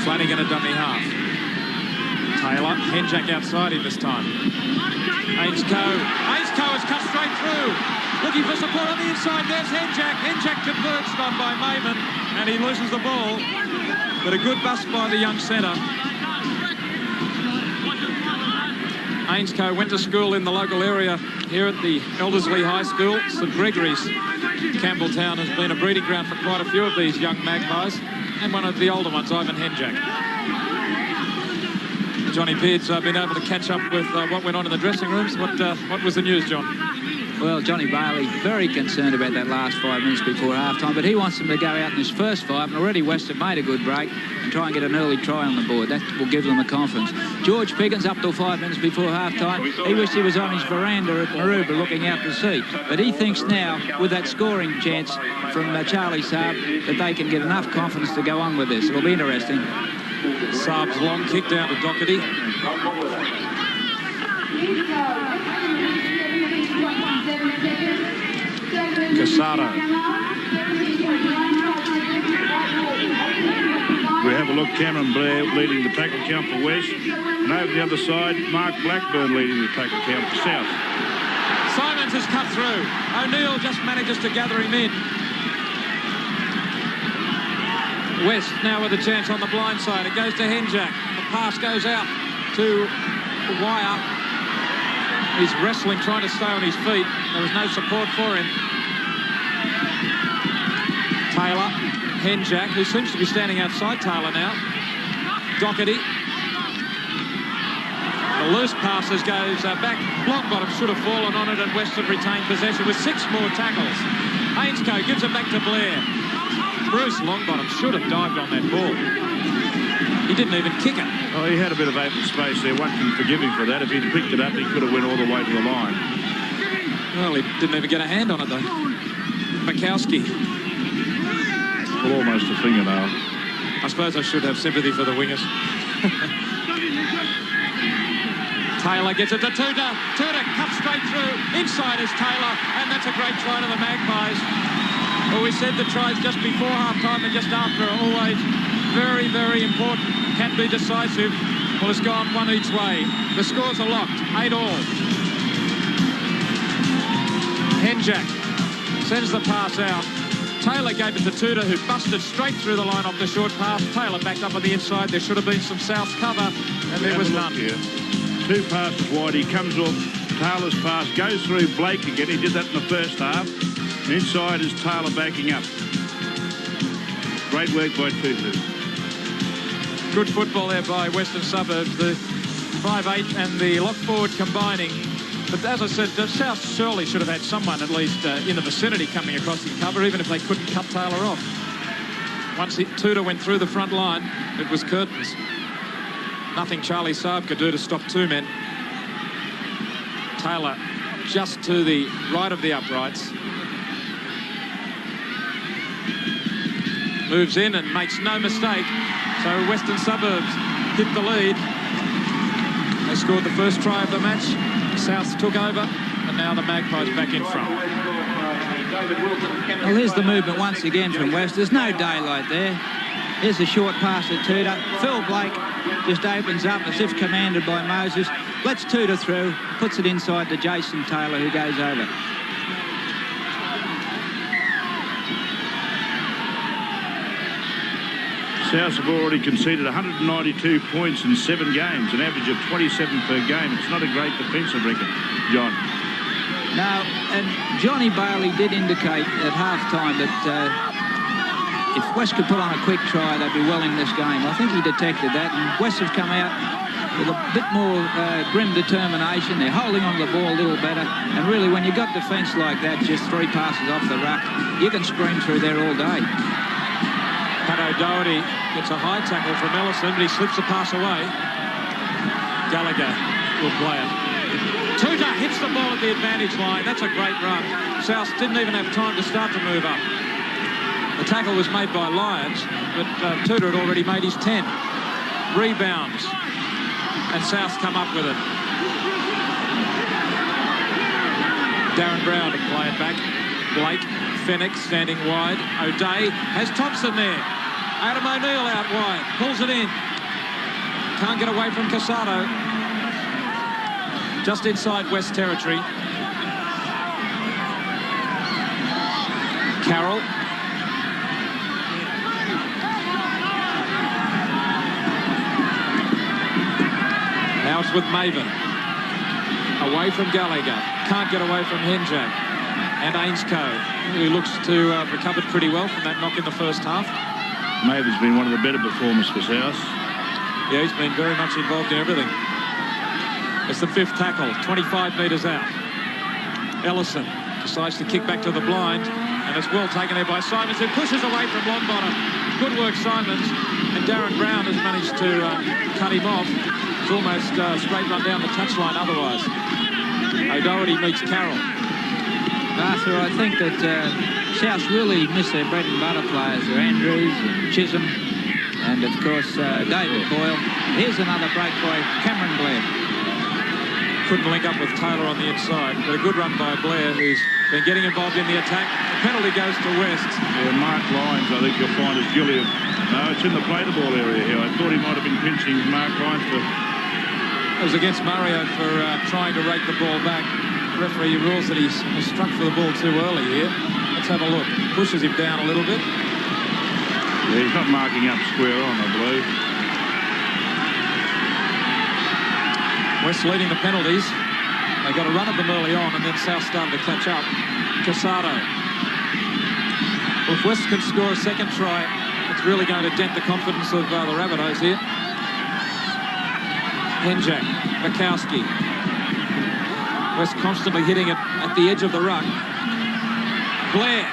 Flanagan a dummy half. Taylor, HENJAK outside him this time. HENJAK has cut straight through. Looking for support on the inside. There's HENJAK. HENJAK converts, not by Mayman, and he loses the ball. But a good bust by the young centre. HENJAK went to school in the local area here at the Elderslie High School. St Gregory's, Campbelltown, has been a breeding ground for quite a few of these young magpies, and one of the older ones, Ivan HENJAK. Johnny Pearce been able to catch up with what went on in the dressing rooms. What was the news, John? Well, Johnny Bailey very concerned about that last 5 minutes before half-time, but he wants them to go out in this first 5, and already West have made a good break and try and get an early try on the board. That will give them the confidence. George Piggins up till 5 minutes before half-time. He wished he was on his veranda at Maroubra looking out to sea, but he thinks now, with that scoring chance from Charlie Saab, that they can get enough confidence to go on with this. It'll be interesting. Saab's long kick down to Doherty. Casado. We have a look. Cameron Blair leading the tackle count for West. And over the other side, Mark Blackburn leading the tackle count for South. Simons has cut through. O'Neill just manages to gather him in. West now with a chance on the blind side. It goes to HENJAK. The pass goes out to Wire. He's wrestling, trying to stay on his feet. There was no support for him. Taylor, HENJAK, who seems to be standing outside Taylor now. Doherty. The loose passes goes back. Longbottom should have fallen on it, and West have retained possession with 6 more tackles. HENJAK gives it back to Blair. Bruce Longbottom should have dived on that ball. He didn't even kick it. Oh, he had a bit of open space there. One can forgive him for that. If he'd picked it up, he could have went all the way to the line. Well, he didn't even get a hand on it, though. Mikowski. Well, almost a fingernail. I suppose I should have sympathy for the wingers. Taylor gets it to Tudor. Tudor cuts straight through. Inside is Taylor, and that's a great try to the Magpies. Well, we said the tries just before half-time and just after are always very, very important. Can be decisive. Well, it's gone one each way. The scores are locked, 8-all. HENJAK sends the pass out. Taylor gave it to Tudor, who busted straight through the line off the short pass. Taylor backed up on the inside. There should have been some South cover, and there was none. Here. 2 passes wide. He comes off Taylor's pass, goes through Blake again. He did that in the first half. Inside is Taylor backing up. Great work by Tutu. Good football there by Western Suburbs. The 5'8" and the lock forward combining. But as I said, the South surely should have had someone at least in the vicinity coming across in cover, even if they couldn't cut Taylor off. Once Tudor went through the front line, it was curtains. Nothing Charlie Saab could do to stop 2 men. Taylor just to the right of the uprights. Moves in and makes no mistake. So Western Suburbs hit the lead. They scored the first try of the match. South took over, and now the Magpies back in front. Well, here's the movement once again from West. There's no daylight there. Here's a short pass to Tudor. Phil Blake just opens up as if commanded by Moses. Lets Tudor through, puts it inside to Jason Taylor, who goes over. South have already conceded 192 points in 7 games, an average of 27 per game. It's not a great defensive record, John. No, and Johnny Bailey did indicate at half-time that if West could put on a quick try, they'd be well in this game. I think he detected that, and West have come out with a bit more grim determination. They're holding on to the ball a little better, and really, when you've got defence like that, just 3 passes off the ruck, you can scream through there all day. Pato Doherty gets a high tackle from Ellison, but he slips the pass away. Gallagher will play it. Tudor hits the ball at the advantage line. That's a great run. South didn't even have time to start to move up. The tackle was made by Lyons, but Tudor had already made his 10. Rebounds, and South come up with it. Darren Brown to play it back. Blake, Fenwick standing wide. O'Day has Thompson there. Adam O'Neill out wide, pulls it in. can't get away from Casado. Just inside West territory. Carroll. Now it's with Maven. Away from Gallagher. Can't get away from HENJAK. And Ainscoe, who looks to have recovered pretty well from that knock in the first half. Maven's been one of the better performers for South. Yeah, he's been very much involved in everything. It's the 5th tackle, 25 metres out. Ellison decides to kick back to the blind, and it's well taken there by Simons, who pushes away from Longbottom. Good work, Simons. And Darren Brown has managed to cut him off. It's almost straight run down the touchline otherwise. O'Doherty meets Carroll. Arthur, I think that South really miss their bread and butter players. They're Andrews and Chisholm and, of course, David Boyle. Here's another break by Cameron Blair. Couldn't link up with Taylor on the inside, but a good run by Blair, who's been getting involved in the attack. The penalty goes to West. Yeah, Mark Lyons, I think you'll find, is guilty of... No, it's in the play-the-ball area here. I thought he might have been pinching Mark Lyons for... It was against Mario for trying to rake the ball back. The referee rules that he's struck for the ball too early here. Let's have a look. Pushes him down a little bit. Yeah, he's not marking up square on, I believe. West leading the penalties. They got a run at them early on, and then South started to catch up. Casado. Well, if West can score a second try, it's really going to dent the confidence of the Rabbitohs here. HENJAK, Bukowski. West constantly hitting it at the edge of the ruck. Blair.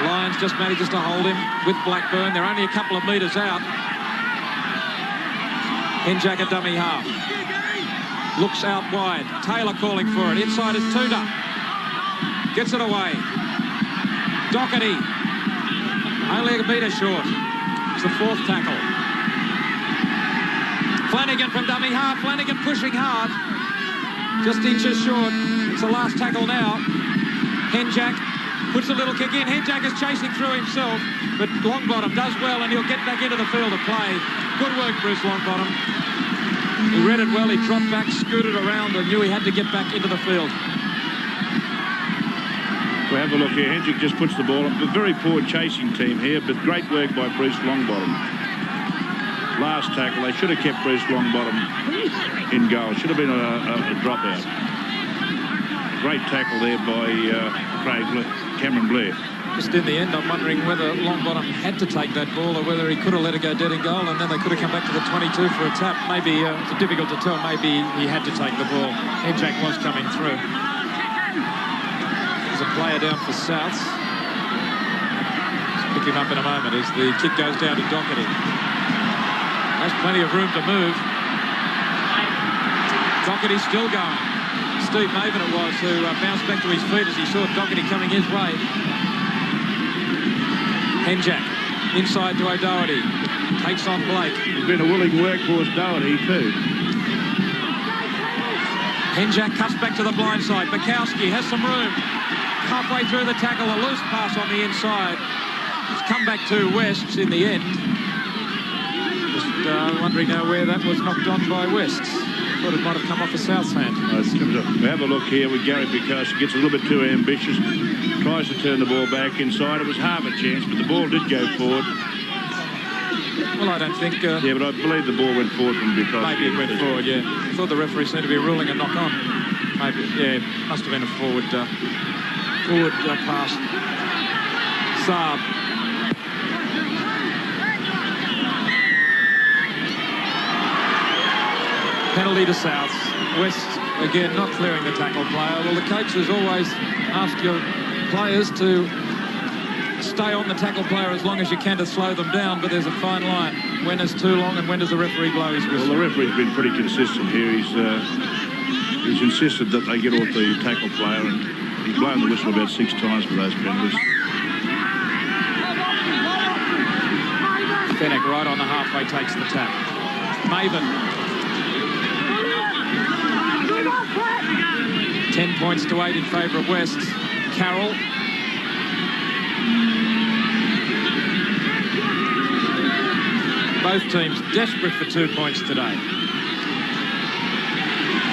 Lyons just manages to hold him with Blackburn. They're only a couple of metres out. HENJAK a dummy half. Looks out wide. Taylor calling for it. Inside is Tudor. Gets it away. Doherty. Only a metre short. It's the 4th tackle. Flanagan from dummy half. Flanagan pushing hard. Just inches short. It's the last tackle now. HENJAK puts a little kick in. HENJAK is chasing through himself, but Longbottom does well, and he'll get back into the field of play. Good work, Bruce Longbottom. He read it well. He dropped back, scooted around, and knew he had to get back into the field. We'll have a look here. HENJAK just puts the ball up. A very poor chasing team here, but great work by Bruce Longbottom. Last tackle, they should have kept Bruce Longbottom in goal. Should have been a dropout. Great tackle there by Cameron Blair. Just in the end, I'm wondering whether Longbottom had to take that ball or whether he could have let it go dead in goal, and then they could have come back to the 22 for a tap. Maybe it's difficult to tell. Maybe he had to take the ball. HENJAK was coming through. There's a player down for Souths. Let's pick him up in a moment as the kick goes down to Doherty. Has plenty of room to move. Doherty's still going. Steve Maven it was who bounced back to his feet as he saw Doherty coming his way. HENJAK inside to O'Doherty. Takes on Blake. He's been a willing workhorse, Doherty, too. HENJAK cuts back to the blind side. Bukowski has some room. Halfway through the tackle, a loose pass on the inside. It's come back to West in the end. Wondering now where that was knocked on by West. Thought it might have come off a South's hand. We have a look here with Gary Bukowski. Gets a little bit too ambitious. Tries to turn the ball back inside. It was half a chance, but the ball did go forward. Well, I don't think... yeah, but I believe the ball went forward from Bukowski. Maybe it went forward, yeah. I thought the referee seemed to be ruling a knock on. Maybe, yeah, must have been a forward pass. Saab. Penalty to Souths. West, again, not clearing the tackle player. Well, the coaches always ask your players to stay on the tackle player as long as you can to slow them down, but there's a fine line. When is too long and when does the referee blow his whistle? Well, the referee's been pretty consistent here. He's insisted that they get off the tackle player, and he's blown the whistle about 6 times for those penalties. Fenech right on the halfway takes the tap. Maven. 10 points to 8 in favour of West. Carroll. Both teams desperate for 2 points today.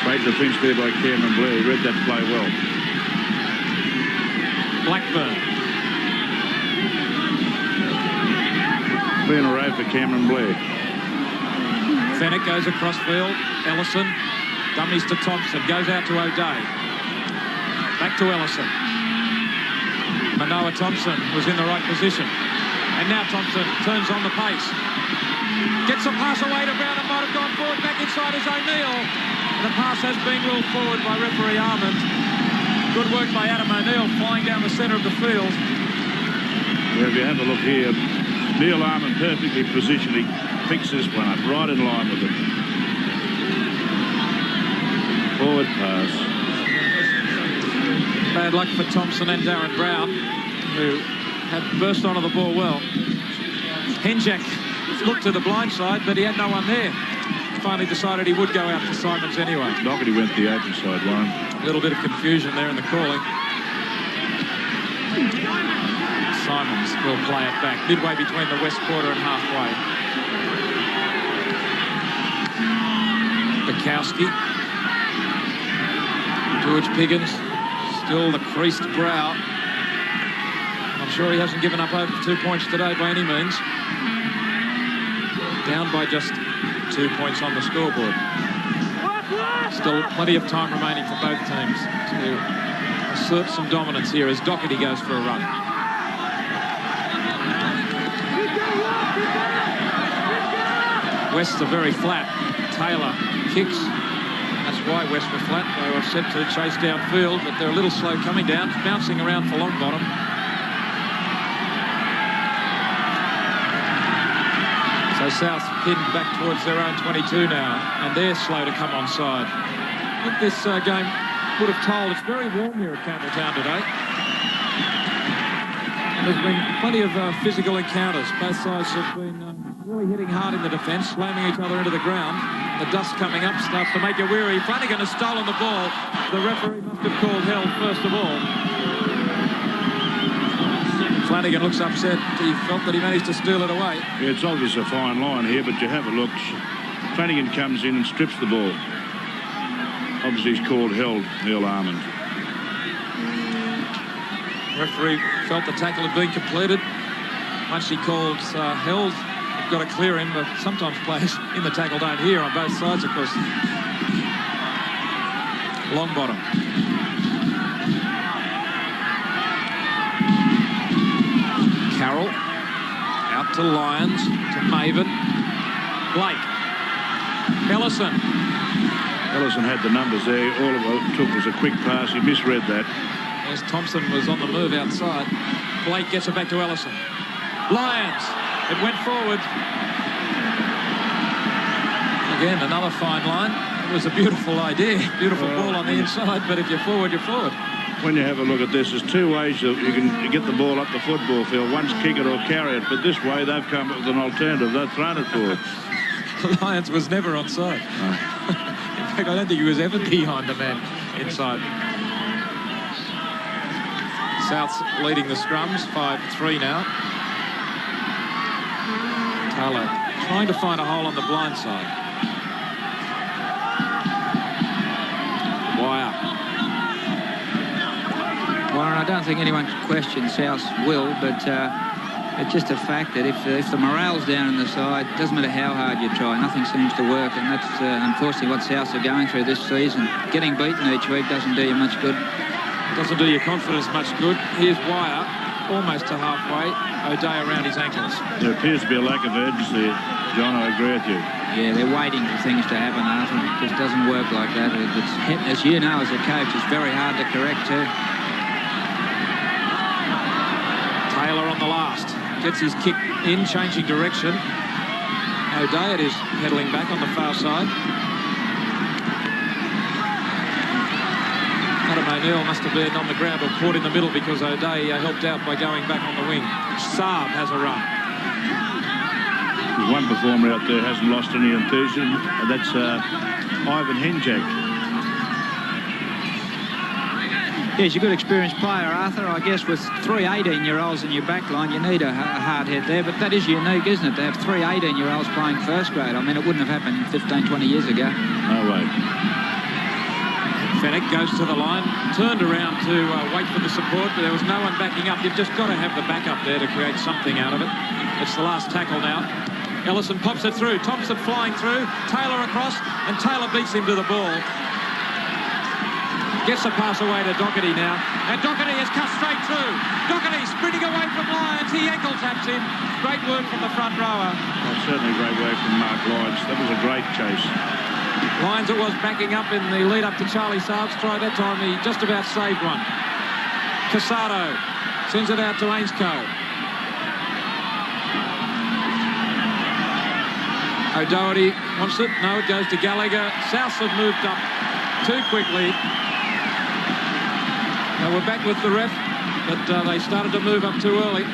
Great defence there by Cameron Blair. He read that play well. Blackburn. 3 in a row for Cameron Blair. Fennick goes across field. Ellison dummies to Thompson. Goes out to O'Day. Back to Ellison. Manoa Thompson was in the right position. And now Thompson turns on the pace. Gets a pass away to Brown and might have gone forward. Back inside is O'Neill. And the pass has been ruled forward by referee Armand. Good work by Adam O'Neill flying down the centre of the field. Yeah, if you have a look here, Neil Armand perfectly positioned. He picks this one up right in line with it. Forward pass. Bad luck for Thompson and Darren Brown, who had burst onto the ball well. HENJAK looked to the blind side, but he had no one there. Finally decided he would go out to Simons anyway. Doherty went the open side line. A little bit of confusion there in the calling. Simons will play it back, midway between the west quarter and halfway. Bukowski. George Piggins, still the creased brow. I'm sure he hasn't given up over 2 points today by any means. Down by just 2 points on the scoreboard. Still plenty of time remaining for both teams to assert some dominance here as Doherty goes for a run. Wests are very flat. Taylor kicks. That's why West were flat. They were set to chase downfield, but they're a little slow coming down, bouncing around for Longbottom. So South pinned back towards their own 22 now, and they're slow to come onside. I think this game would have told. It's very warm here at Campbelltown today. And there's been plenty of physical encounters. Both sides have been really hitting hard in the defence, slamming each other into the ground. The dust coming up starts to make you weary. Flanagan has stolen the ball. The referee must have called held first of all. Flanagan looks upset. He felt that he managed to steal it away. Yeah, it's obvious a fine line here, but you have a look. Flanagan comes in and strips the ball. Obviously he's called held, Neil Armand. Referee felt the tackle had been completed. Once he called held, you've got to clear him, but sometimes players in the tackle don't hear on both sides, of course. Longbottom. Carroll. Out to Lyons, to Maven. Blake. Ellison. Ellison had the numbers there. All of it took was a quick pass. He misread that. As Thompson was on the move outside. Blake gets it back to Ellison. Lyons. It went forward. Again, another fine line. It was a beautiful idea. Beautiful ball on the inside, but if you're forward, you're forward. When you have a look at this, there's two ways that you can get the ball up the football field. One's kick it or carry it, but this way they've come up with an alternative. They've thrown it forward. Lyons was never onside. No. In fact, I don't think he was ever behind a man inside. South's leading the scrums, 5-3 now. Taylor trying to find a hole on the blind side. Warren, I don't think anyone can question South's will, but it's just a fact that if the morale's down in the side, it doesn't matter how hard you try, nothing seems to work, and that's unfortunately what Souths are going through this season. Getting beaten each week doesn't do you much good. Doesn't do your confidence much good. Here's Wire, almost to halfway. O'Day around his ankles. There appears to be a lack of urgency, John. I agree with you. Yeah, they're waiting for things to happen, Arthur. It just doesn't work like that. As you know, as a coach, it's very hard to correct too. Taylor on the last. Gets his kick in, changing direction. O'Day it is pedaling back on the far side. Adam O'Neill must have been on the ground or caught in the middle because O'Day helped out by going back on the wing. Saab has a run. There's one performer out there hasn't lost any enthusiasm, and that's Ivan HENJAK. Yeah, he's a good experienced player, Arthur. I guess with 3 18-year-olds in your back line, you need a hard head there. But that is unique, isn't it, to have 3 18-year-olds playing first grade? I mean, it wouldn't have happened 15, 20 years ago. No way. Fenech goes to the line, turned around to wait for the support, but there was no one backing up. You've just got to have the backup there to create something out of it. It's the last tackle now. Ellison pops it through. Thompson flying through. Taylor across, and Taylor beats him to the ball. Gets the pass away to Doherty now. And Doherty has cut straight through. Doherty sprinting away from Lyons. He ankle taps him. Great work from the front rower. Well, certainly great work from Mark Lyons. That was a great chase. Lyons, it was backing up in the lead up to Charlie Saab's try. That time he just about saved one. Casado sends it out to Ainscough. O'Doherty wants it. No, it goes to Gallagher. Souths have moved up too quickly. Now we're back with the ref, but they started to move up too early.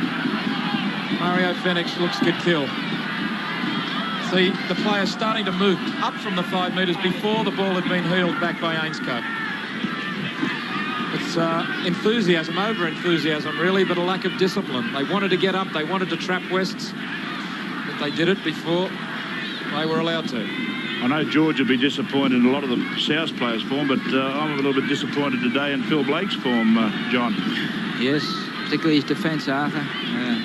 Mario Fenech looks good kill. See, the player's starting to move up from the 5 metres before the ball had been heeled back by Ainscough. It's enthusiasm, over-enthusiasm really, but a lack of discipline. They wanted to get up, they wanted to trap Wests, but they did it before they were allowed to. I know George will be disappointed in a lot of the South players' form, but I'm a little bit disappointed today in Phil Blake's form, John. Yes, particularly his defence, Arthur.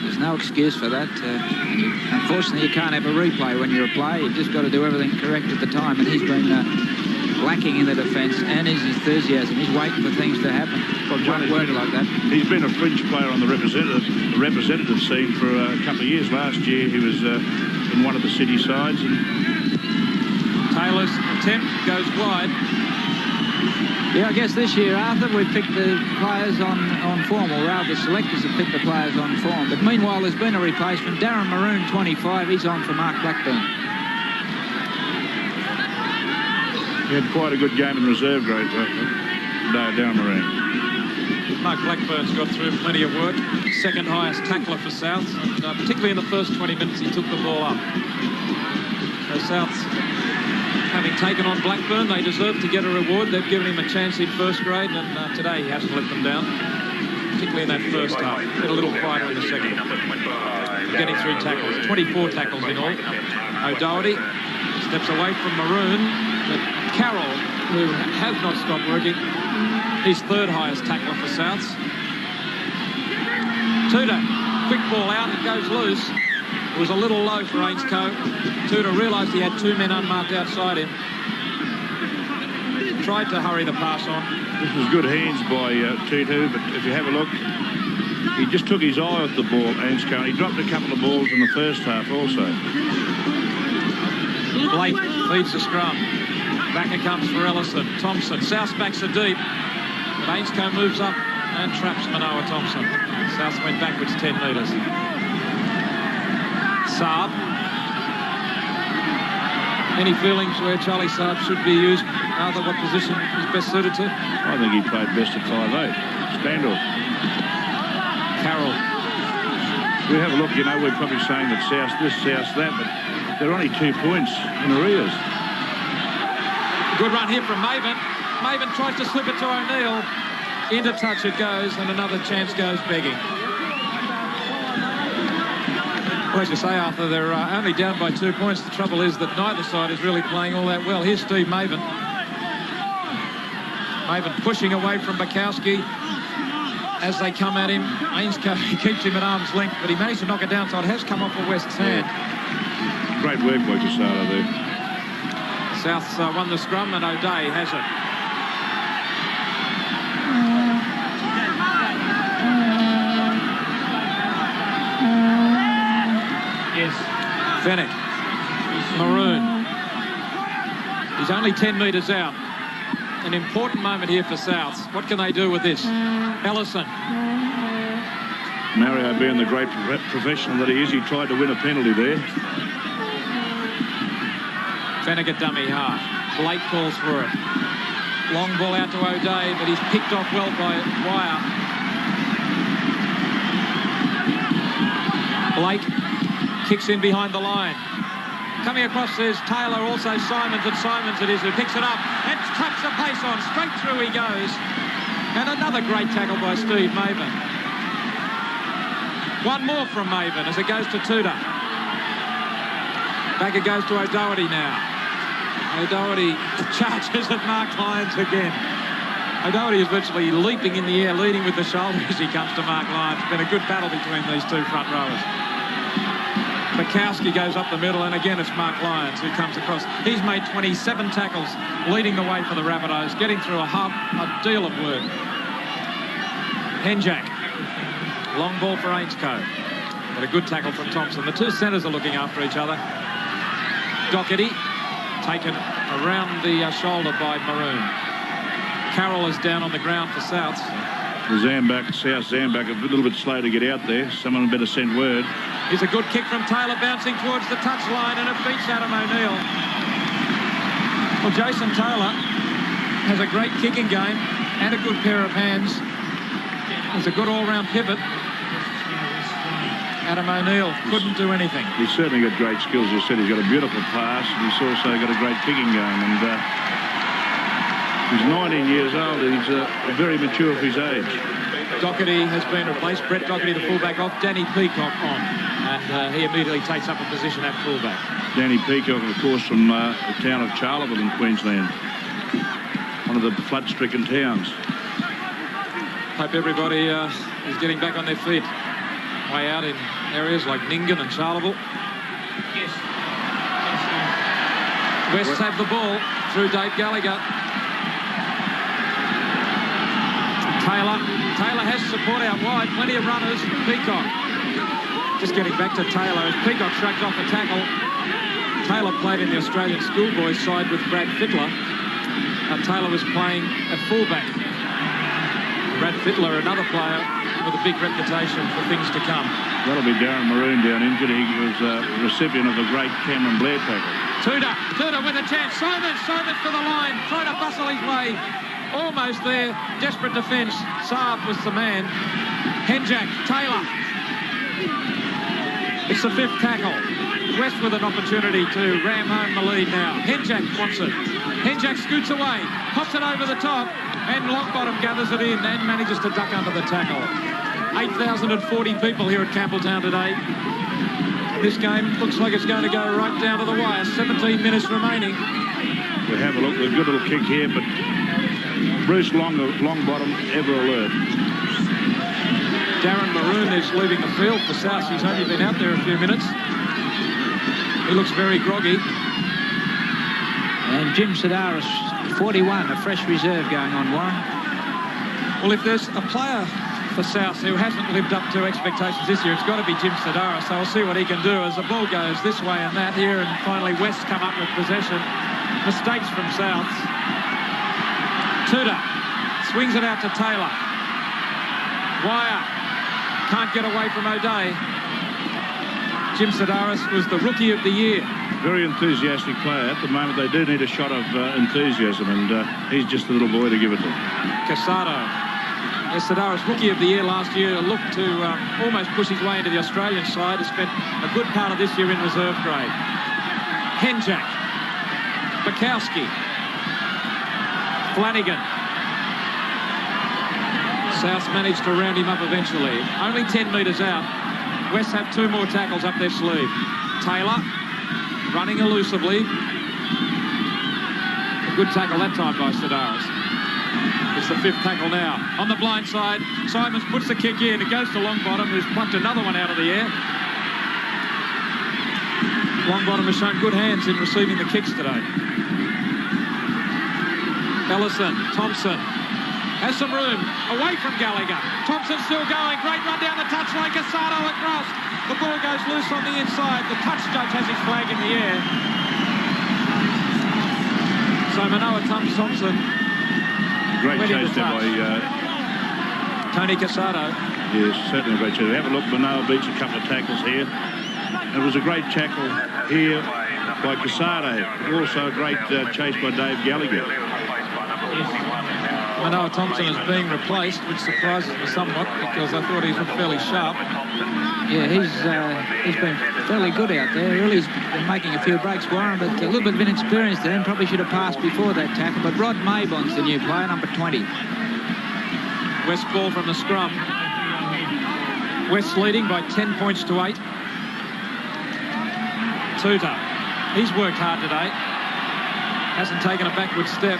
There's no excuse for that. Unfortunately, you can't have a replay when you're a player. You've just got to do everything correct at the time, and he's been lacking in the defence and his enthusiasm. He's waiting for things to happen. Well, John, won't work like that. He's been a fringe player on the representative scene for a couple of years. Last year, he was in one of the city sides. And Taylor's attempt goes wide. Yeah, I guess this year, Arthur, we've picked the players on form, or rather the selectors have picked the players on form. But meanwhile, there's been a replacement. Darren Maroon, 25, he's on for Mark Blackburn. He had quite a good game in reserve grade, Darren Maroon. Mark Blackburn's got through plenty of work. Second highest tackler for Souths, and particularly in the first 20 minutes he took the ball up. So Souths, having taken on Blackburn, they deserve to get a reward. They've given him a chance in first grade, and today he hasn't let them down, particularly in that first half. Been a little quieter in the second. Getting through tackles, 24 tackles in all. O'Doherty steps away from Maroon, but Carroll, who has not stopped working, his third highest tackler for Souths. Tudor, quick ball out, it goes loose. It was a little low for Ainscough. Tudor realised he had 2 men unmarked outside him. Tried to hurry the pass on. This was good hands by Tudor, but if you have a look, he just took his eye off the ball, Ainscough. He dropped a couple of balls in the first half also. Blake feeds the scrum. Back it comes for Ellison. Thompson. South backs are deep. But Ainscough moves up and traps Manoa Thompson. South went backwards 10 metres. Saab. Any feelings where Charlie Saab should be used? Arthur, what position is best suited to? I think he played best at 5'8". Spandau. Carroll. We have a look, you know, we're probably saying that South this, South that, but they're only 2 points in arrears. Good run here from Maven. Maven tries to slip it to O'Neill. Into touch it goes, and another chance goes begging. Well, as you say, Arthur, they're only down by 2 points. The trouble is that neither side is really playing all that well. Here's Steve Maven. Maven pushing away from Bukowski as they come at him. Ainscough keeps him at arm's length, but he managed to knock it down, so it has come off a West's hand. Great work by Casado there. South's won the scrum, and O'Day has it. Yes. Fenech. Maroon. He's only 10 metres out. An important moment here for Souths. What can they do with this? Ellison. Mario, being the great professional that he is, he tried to win a penalty there. Fenech a dummy half. Blake calls for it. Long ball out to O'Day, but he's picked off well by Wire. Blake kicks in behind the line. Coming across there's Taylor, also Simons, and Simons it is who picks it up and traps the pace on. Straight through he goes. And another great tackle by Steve Maven. One more from Maven as it goes to Tudor. Back it goes to O'Doherty now. O'Doherty charges at Mark Lyons again. O'Doherty is virtually leaping in the air, leading with the shoulder as he comes to Mark Lyons. It's been a good battle between these two front rowers. Bukowski goes up the middle, and again it's Mark Lyons who comes across. He's made 27 tackles, leading the way for the Rabbitohs, getting through a deal of work. HENJAK, long ball for LYONS Coach. But a good tackle from Thompson. The two centres are looking after each other. Doherty taken around the shoulder by Maroon. Carroll is down on the ground for Souths. South Zambak, a little bit slow to get out there. Someone better send word. Here's a good kick from Taylor, bouncing towards the touchline, and it beats Adam O'Neill. Well, Jason Taylor has a great kicking game and a good pair of hands. He's a good all-round pivot. Adam O'Neill couldn't do anything. He's certainly got great skills. As I said, he's got a beautiful pass, and he's also got a great kicking game. And he's 19 years old. He's very mature for his age. Doherty has been replaced. Brett Doherty, the fullback, off. Danny Peacock on. And he immediately takes up a position at fullback. Danny Peacock, of course, from the town of Charleville in Queensland. One of the flood-stricken towns. Hope everybody is getting back on their feet. Way out in areas like Ningen and Charleville. West have the ball through Dave Gallagher. Taylor has support out wide. Plenty of runners. Peacock just getting back to Taylor as Peacock shrugs off a tackle. Taylor played in the Australian schoolboys side with Brad Fittler. Taylor was playing at fullback. Brad Fittler, another player with a big reputation for things to come. That'll be Darren Maroon down injured. He was a recipient of a great Cameron Blair tackle. Tudor with a chance. Simon for the line, trying to bustle his way. Almost there. Desperate defence. Saab was the man. HENJAK, Taylor. It's the fifth tackle. West with an opportunity to ram home the lead now. HENJAK wants it. HENJAK scoots away, pops it over the top, and Longbottom gathers it in and manages to duck under the tackle. 8,040 people here at Campbelltown today. This game looks like it's going to go right down to the wire. 17 minutes remaining. We have a look. A good little kick here, but Bruce Longbottom ever alert. Darren Maroon is leaving the field for South. He's only been out there a few minutes. He looks very groggy. And Jim Sedaris, 41, a fresh reserve going on, Warren. Well, if there's a player for South who hasn't lived up to expectations this year, it's got to be Jim Sedaris. So we'll see what he can do as the ball goes this way and that here, and finally West come up with possession. Mistakes from South. Tudor swings it out to Taylor. Wire can't get away from O'Day. Jim Sedaris was the Rookie of the Year. Very enthusiastic player. At the moment, they do need a shot of enthusiasm, and he's just a little boy to give it to. Casado. Yes, Sedaris, Rookie of the Year last year, looked to almost push his way into the Australian side. Has spent a good part of this year in reserve grade. HENJAK. Bukowski. Flanagan. South managed to round him up eventually. Only 10 metres out. West have two more tackles up their sleeve. Taylor running elusively. A good tackle that time by Sedaris. It's the fifth tackle now. On the blind side, Simons puts the kick in. It goes to Longbottom, who's plucked another one out of the air. Longbottom has shown good hands in receiving the kicks today. Ellison, Thompson has some room away from Gallagher. Thompson still going. Great run down the touchline. Casado across. The ball goes loose on the inside. The touch judge has his flag in the air. So Manoa Thompson. Great chase there by Tony Casado. Yes, certainly a great chase. Have a look. Manoa beats a couple of tackles here. It was a great tackle here by Casado. Also a great chase by Dave Gallagher. Manoa Thompson is being replaced, which surprises me somewhat because I thought he was fairly sharp. Yeah, he's been fairly good out there. Really's been making a few breaks, Warren, but a little bit of inexperience there and probably should have passed before that tackle. But Rod Maybon's the new player, number 20. West ball from the scrum. West leading by 10 points to 8. Tuta, he's worked hard today. Hasn't taken a backward step.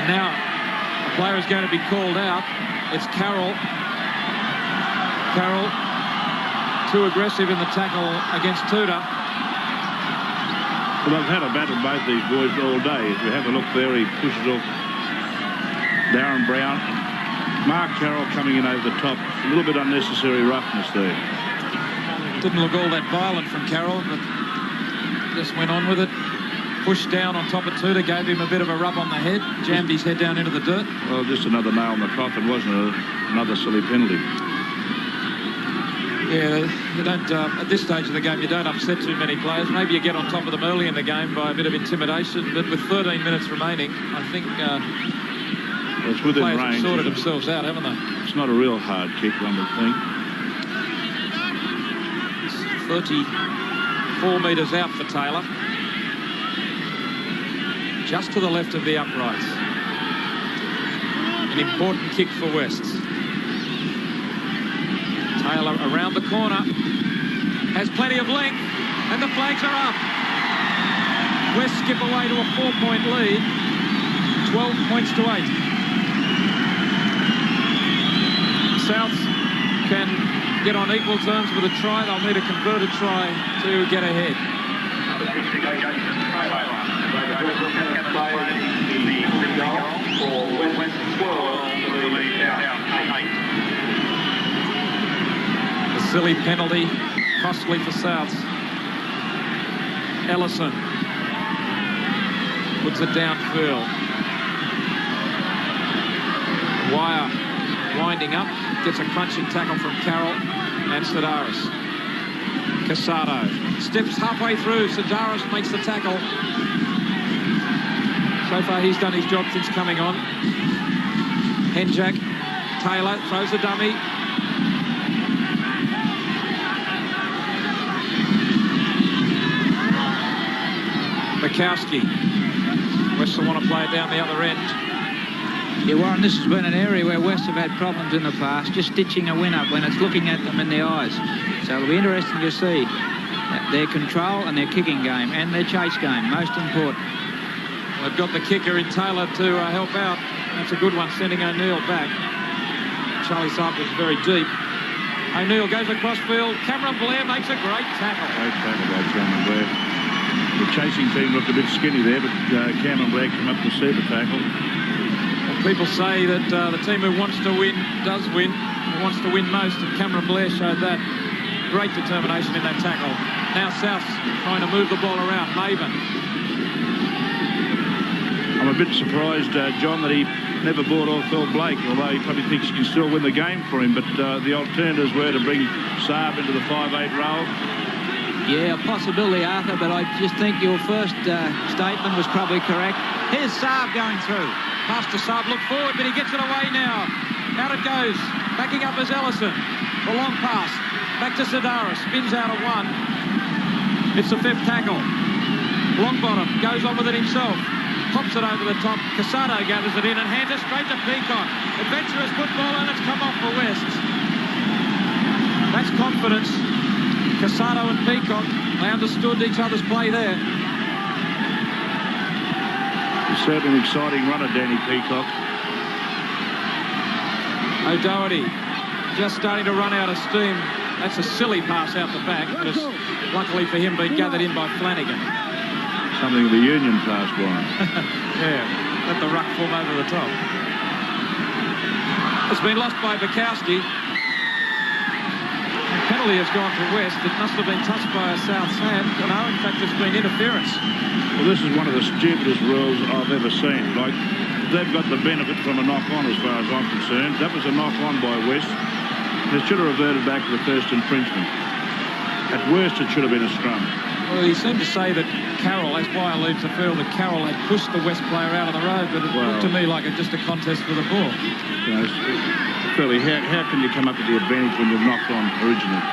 And now a player is going to be called out. It's Carroll. Carroll, too aggressive in the tackle against Tuta. Well, they've had a battle, both these boys, all day. If you have a look there, he pushes off Darren Brown. Mark Carroll coming in over the top. A little bit unnecessary roughness there. Didn't look all that violent from Carroll, but just went on with it. Pushed down on top of Tuta, gave him a bit of a rub on the head, jammed his head down into the dirt. Well, just another nail in the coffin, wasn't it? Another silly penalty. Yeah, you don't, at this stage of the game, you don't upset too many players. Maybe you get on top of them early in the game by a bit of intimidation, but with 13 minutes remaining, I think well, it's within players range, have sorted themselves out, haven't they? It's not a real hard kick, one would think. 34 metres out for Taylor. Just to the left of the uprights. An important kick for West. Taylor around the corner. Has plenty of length. And the flags are up. West skip away to a 4-point lead. 12 points to 8. Souths can get on equal terms with a try. They'll need a converted try to get ahead. A silly penalty, costly for Souths. Ellison puts it downfield. Wire winding up, gets a crunching tackle from Carroll and Sidaris. Casado steps halfway through. Sidaris makes the tackle. So far, he's done his job since coming on. HENJAK, Taylor throws a dummy. Bukowski. West will want to play it down the other end. Yeah, Warren, this has been an area where West have had problems in the past, just stitching a win up when it's looking at them in the eyes. So it'll be interesting to see their control and their kicking game and their chase game, most important. They've got the kicker in Taylor to help out. That's a good one, sending O'Neill back. Charlie Saab was very deep. O'Neill goes across field. Cameron Blair makes a great tackle. Great tackle by Cameron Blair. The chasing team looked a bit skinny there, but Cameron Blair came up to see the tackle. People say that the team who wants to win does win, who wants to win most, and Cameron Blair showed that. Great determination in that tackle. Now South trying to move the ball around. Maven. I'm a bit surprised, John, that he never bought off Phil Blake, although he probably thinks he can still win the game for him, but the alternatives were to bring Saab into the 5'8" role. Yeah, a possibility, Arthur, but I just think your first statement was probably correct. Here's Saab going through. Pass to Saab, look forward, but he gets it away now. Out it goes. Backing up is Ellison. The long pass. Back to Sidaris. Spins out of one. It's the fifth tackle. Longbottom goes on with it himself. Pops it over the top. Casado gathers it in and hands it straight to Peacock. Adventurous football, and it's come off for West. That's confidence. Casado and Peacock, they understood each other's play there. Certainly an exciting runner, Danny Peacock. O'Doherty just starting to run out of steam. That's a silly pass out the back, but it's luckily for him been gathered in by Flanagan. Something of a Union pass, Warren. Yeah, let the ruck form over the top. It's been lost by Bukowski. The penalty has gone to West. It must have been touched by a South's hand. No, in fact, it's been interference. Well, this is one of the stupidest rules I've ever seen. Like, they've got the benefit from a knock-on as far as I'm concerned. That was a knock-on by West. They should have reverted back to the first infringement. At worst, it should have been a scrum. Well, he seemed to say that Carroll, as Wire leaves the field, that Carroll had pushed the West player out of the road, but it looked to me like just a contest for the ball. You know, Philly, how can you come up with the advantage when you've knocked on originally?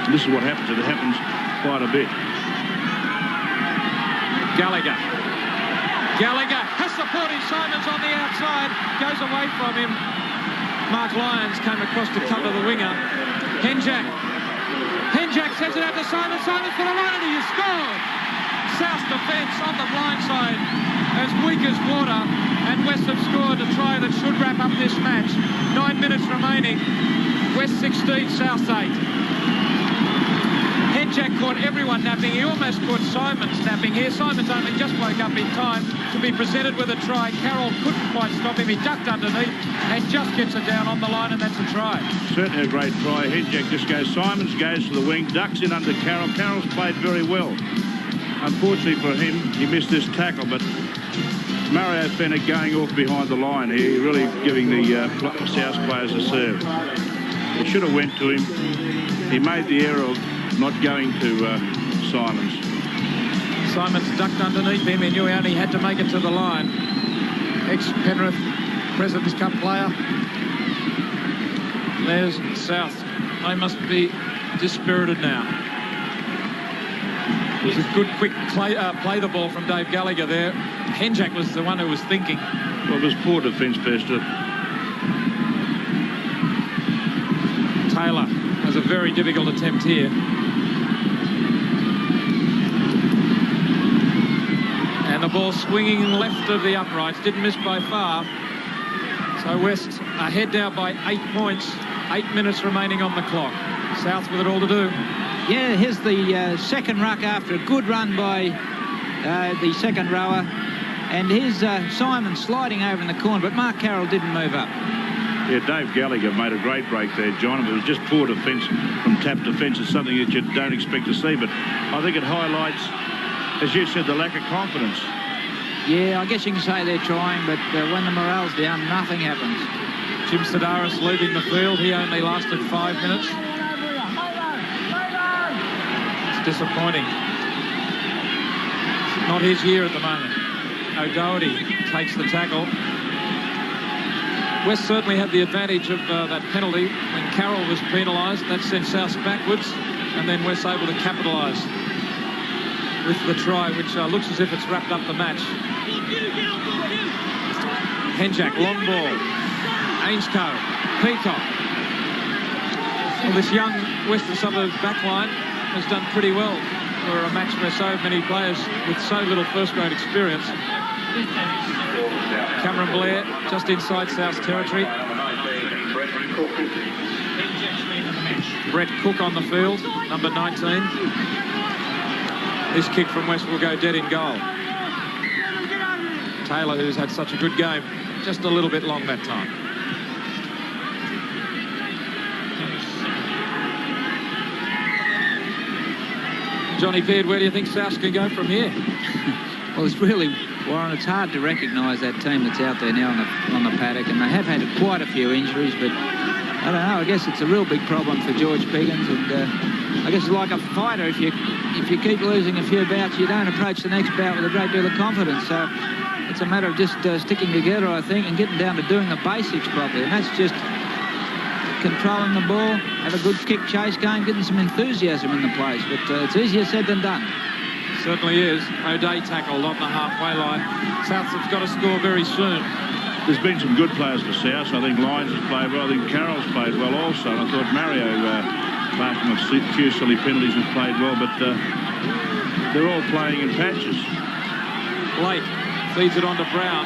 And this is what happens. It happens quite a bit. Gallagher has the supporting Simons on the outside. Goes away from him. Mark Lyons came across to cover the winger. HENJAK sends it out to Simons. Simons for the run and he has scored. South defence on the blind side as weak as water, and West have scored a try that should wrap up this match. 9 minutes remaining. West 16, South 8. HENJAK caught everyone napping. He almost caught Simons napping here. Simons only just woke up in time to be presented with a try. Carroll couldn't quite stop him. He ducked underneath and just gets it down on the line, and that's a try. Certainly a great try. HENJAK just goes. Simons goes to the wing, ducks in under Carroll. Carroll's played very well. Unfortunately for him, he missed this tackle, but Mario Fenner going off behind the line here, really giving the South players a serve. It should have went to him. He made the error of not going to Simons. Simons ducked underneath him. He knew he only had to make it to the line. Ex-Penrith President's Cup player. There's South. They must be dispirited now. It was a good, quick play the ball from Dave Gallagher there. HENJAK was the one who was thinking. Well, it was poor defence, Pester. Taylor has a very difficult attempt here. And the ball swinging left of the uprights. Didn't miss by far. So West ahead now by 8 points. 8 minutes remaining on the clock. South with it all to do. Yeah, here's the second ruck after a good run by the second rower. And here's Simon sliding over in the corner, but Mark Carroll didn't move up. Yeah, Dave Gallagher made a great break there, John. It was just poor defence from tap defence. It's something that you don't expect to see, but I think it highlights, as you said, the lack of confidence. Yeah, I guess you can say they're trying, but when the morale's down, nothing happens. Jim Sedaris leaving the field. He only lasted 5 minutes. It's disappointing. Not his year at the moment. O'Doherty takes the tackle. West certainly had the advantage of that penalty when Carroll was penalised. That sent South backwards, and then West able to capitalise with the try, which looks as if it's wrapped up the match. HENJAK, long ball. Ainscough, Peacock. Well, this young Western Suburbs backline has done pretty well for a match where so many players with so little first-grade experience. Cameron Blair just inside South's territory. Brett Cook on the field, number 19. This kick from West will go dead in goal. Taylor, who's had such a good game, just a little bit long that time. Johnny Beard, where do you think South can go from here? Well, it's really, Warren, it's hard to recognise that team that's out there now on the paddock, and they have had quite a few injuries, but I don't know, I guess it's a real big problem for George Piggins, and I guess it's like a fighter. If you keep losing a few bouts, you don't approach the next bout with a great deal of confidence. So it's a matter of just sticking together, I think, and getting down to doing the basics properly, and that's just controlling the ball, have a good kick chase going, getting some enthusiasm in the place, but it's easier said than done. Certainly is. O'Day tackled on the halfway line. South has got to score very soon. There's been some good players for South. I think Lyons has played well. I think Carroll's played well also. And I thought Mario, apart from a few silly penalties, has played well. But they're all playing in patches. Blake feeds it on to Brown.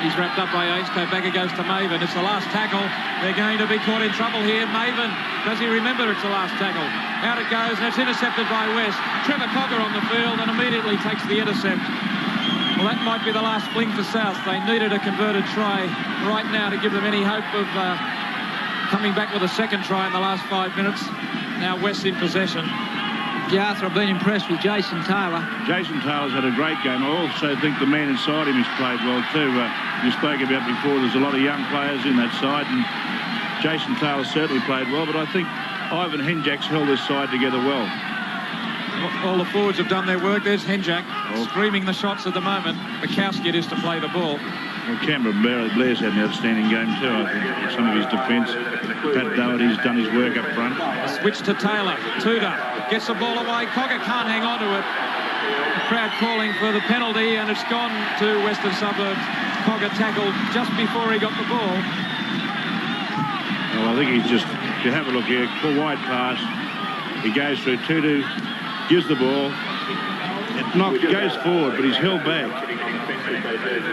He's wrapped up by Ainscough. Back it goes to Maven. It's the last tackle. They're going to be caught in trouble here. Maven, does he remember it's the last tackle? Out it goes, and it's intercepted by West. Trevor Cogger on the field and immediately takes the intercept. Well, that might be the last fling for South. They needed a converted try right now to give them any hope of coming back with a second try in the last 5 minutes. Now West in possession. Arthur, I've been impressed with Jason Taylor. Jason Taylor's had a great game. I also think the man inside him has played well too. You spoke about before, there's a lot of young players in that side, and Jason Taylor certainly played well, but I think Ivan HENJAK's held this side together well. All the forwards have done their work. There's HENJAK screaming the shots at the moment. Bukowski is to play the ball. Well, Cameron Blair's had an outstanding game too, I think. Some of his defence. Pat Doherty's done his work up front. A switch to Taylor. Tudor gets the ball away. Cogger can't hang on to it. The crowd calling for the penalty, and it's gone to Western Suburbs. Cogger tackled just before he got the ball. Well, I think he's just, if you have a look here, full wide pass. He goes through. Tudu gives the ball. It goes forward, but he's held back.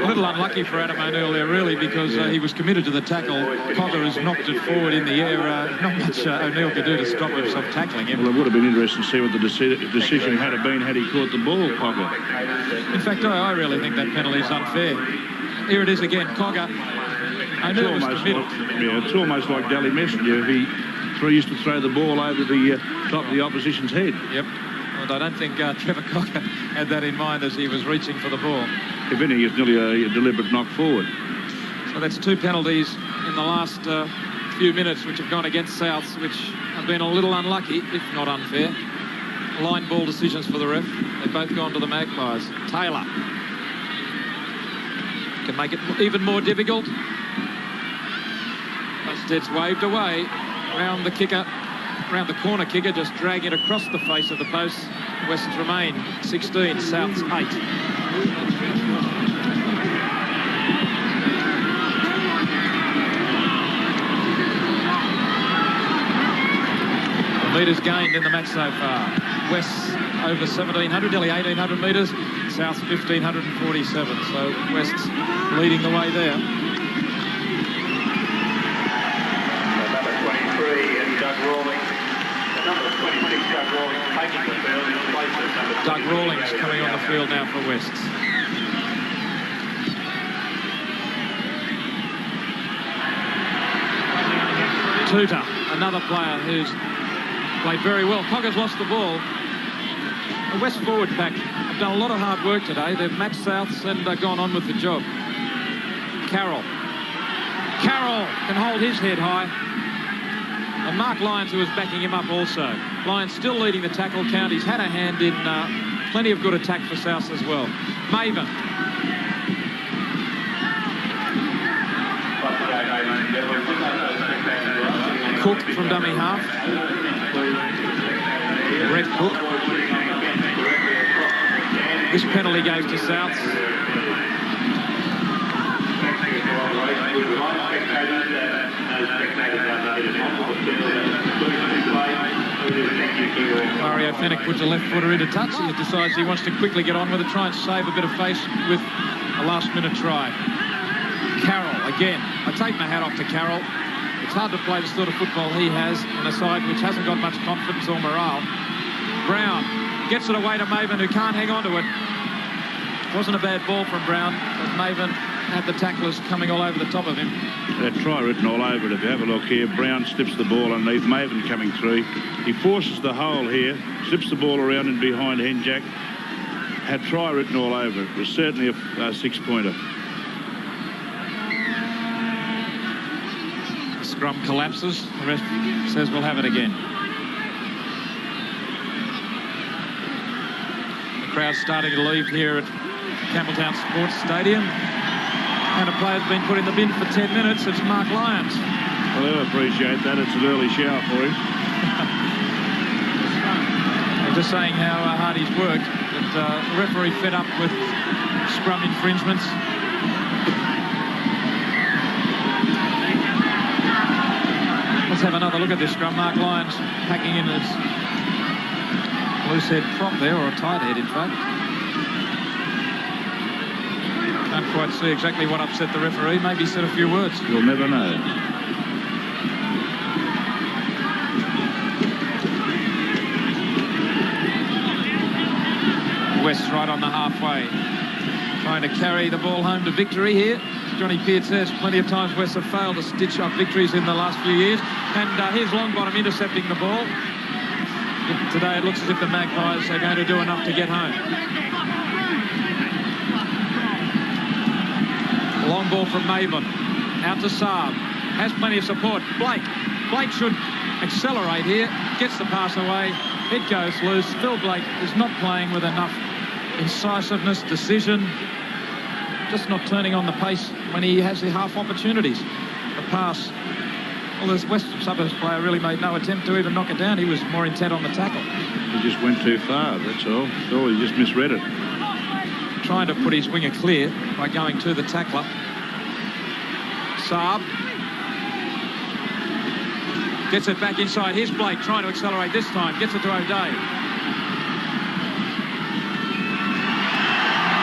A little unlucky for Adam O'Neill there, really, because he was committed to the tackle. Cogger has knocked it forward in the air. Not much O'Neill could do to stop himself tackling him. Well, it would have been interesting to see what the decision had been had he caught the ball, Cogger. In fact, I really think that penalty is unfair. Here it is again, Cogger. O'Neill was committed. It's almost like Daly Messenger. He used to throw the ball over the top of the opposition's head. Yep. But I don't think Trevor Cogger had that in mind as he was reaching for the ball. If anything, it's nearly a deliberate knock forward. So that's 2 penalties in the last few minutes which have gone against Souths, which have been a little unlucky, if not unfair. Line ball decisions for the ref. They've both gone to the Magpies. Taylor can make it even more difficult. Instead, waved away round the kicker. Around the corner kicker, just dragging it across the face of the post. Westerns remain 16, Souths 8. The metres gained in the match so far. West's over 1,700, nearly 1,800 metres. South's 1,547. So West's leading the way there. Number 23 and Doug Rawlings. Number 26, Doug Rawlings taking the field in place of number Doug Rawlings coming on the field now for Wests. Tutor, another player who's played very well. Cogger's lost the ball. The West forward pack have done a lot of hard work today. They've matched Souths and gone on with the job. Carroll can hold his head high. And Mark Lyons, who is backing him up also. Lyons still leading the tackle count. He's had a hand in plenty of good attack for Souths as well. Maven. Cook from dummy half. Brett Cook. This penalty goes to Souths. Mario Fennick puts a left footer into touch. He decides he wants to quickly get on with it, try and save a bit of face with a last-minute try. Carroll again. I take my hat off to Carroll. It's hard to play the sort of football he has on a side which hasn't got much confidence or morale. Brown gets it away to Maven, who can't hang on to it. Wasn't a bad ball from Brown, but Maven had the tacklers coming all over the top of him. That try written all over it. If you have a look here, Brown slips the ball underneath, Maven coming through. He forces the hole here, slips the ball around and behind HENJAK. Had try written all over it. It was certainly a six-pointer. The scrum collapses. The ref says we'll have it again. The crowd's starting to leave here at Campbelltown Sports Stadium. And a player's been put in the bin for 10 minutes. It's Mark Lyons. Well, they'll appreciate that. It's an early shower for him. I'm just saying how hard he's worked. But the referee fed up with scrum infringements. Let's have another look at this scrum. Mark Lyons packing in his loose head prop there, or a tight head, in fact. Can't quite see exactly what upset the referee. Maybe said a few words. You'll never know. West's right on the halfway. Trying to carry the ball home to victory here. Johnny Peart says plenty of times West have failed to stitch up victories in the last few years. And here's Longbottom intercepting the ball. Today it looks as if the Magpies are going to do enough to get home. Long ball from Maven. Out to Saab. Has plenty of support. Blake should accelerate here. Gets the pass away. It goes loose. Phil Blake is not playing with enough incisiveness, decision. just not turning on the pace when he has the half opportunities. The pass. Well, this Western Suburbs player really made no attempt to even knock it down. He was more intent on the tackle. He just went too far, that's all. He just misread it. Trying to put his winger clear by going to the tackler. Saab gets it back inside. Here's Blake trying to accelerate this time. Gets it to O'Day.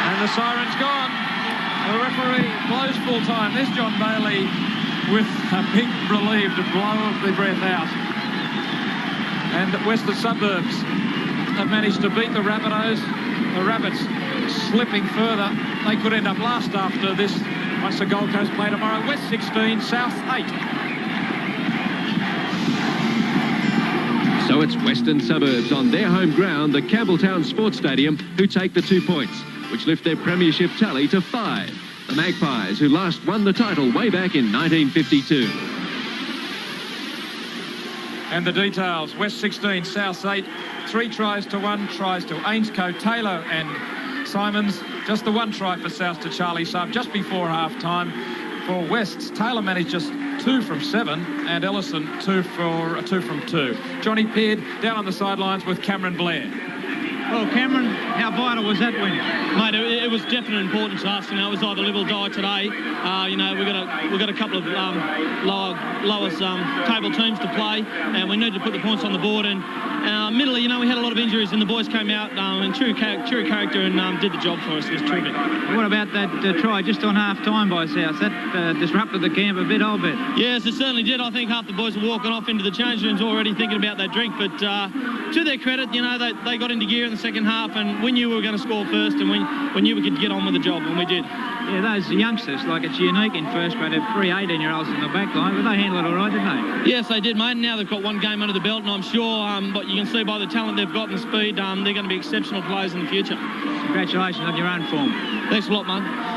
And the siren's gone. The referee blows full time. There's John Bailey with a big relieved blow of the breath out. And Western Suburbs have managed to beat the Rabbitohs. The Rabbits slipping further. They could end up last after this once the Gold Coast play tomorrow. West 16, South 8. So it's Western Suburbs on their home ground, the Campbelltown Sports Stadium, who take the 2 points, which lift their premiership tally to 5. The Magpies, who last won the title way back in 1952. And the details, West 16, South 8, 3 tries to 1 tries to LYONS Coach, Taylor and Simons. Just the 1 try for South to Charlie Saab just before half-time. For West's, Taylor managed just 2 from 7 and Ellison 2 from 2. Johnny Peard down on the sidelines with Cameron Blair. Well, Cameron, how vital was that win? Mate, it was definite importance to us. You know, it was either live or die today. You know, we've got a couple of lowest table teams to play, and we needed to put the points on the board. And admittedly, you know, we had a lot of injuries, and the boys came out in true character and did the job for us. It was terrific. What about that try just on half-time by South? That disrupted the camp a bit, old bit. Yes, it certainly did. I think half the boys were walking off into the change rooms already thinking about that drink. But to their credit, you know, they got into gear in the second half, and we knew we were going to score first, and we knew we could get on with the job, and we did. Yeah, those youngsters, like it's unique in first grade, have 3 18-year-olds in the back line, but they handled it all right, didn't they? Yes, they did, mate. Now they've got 1 game under the belt, and I'm sure what you can see by the talent they've got and the speed, they're going to be exceptional players in the future. Congratulations on your own form. Thanks a lot, mate.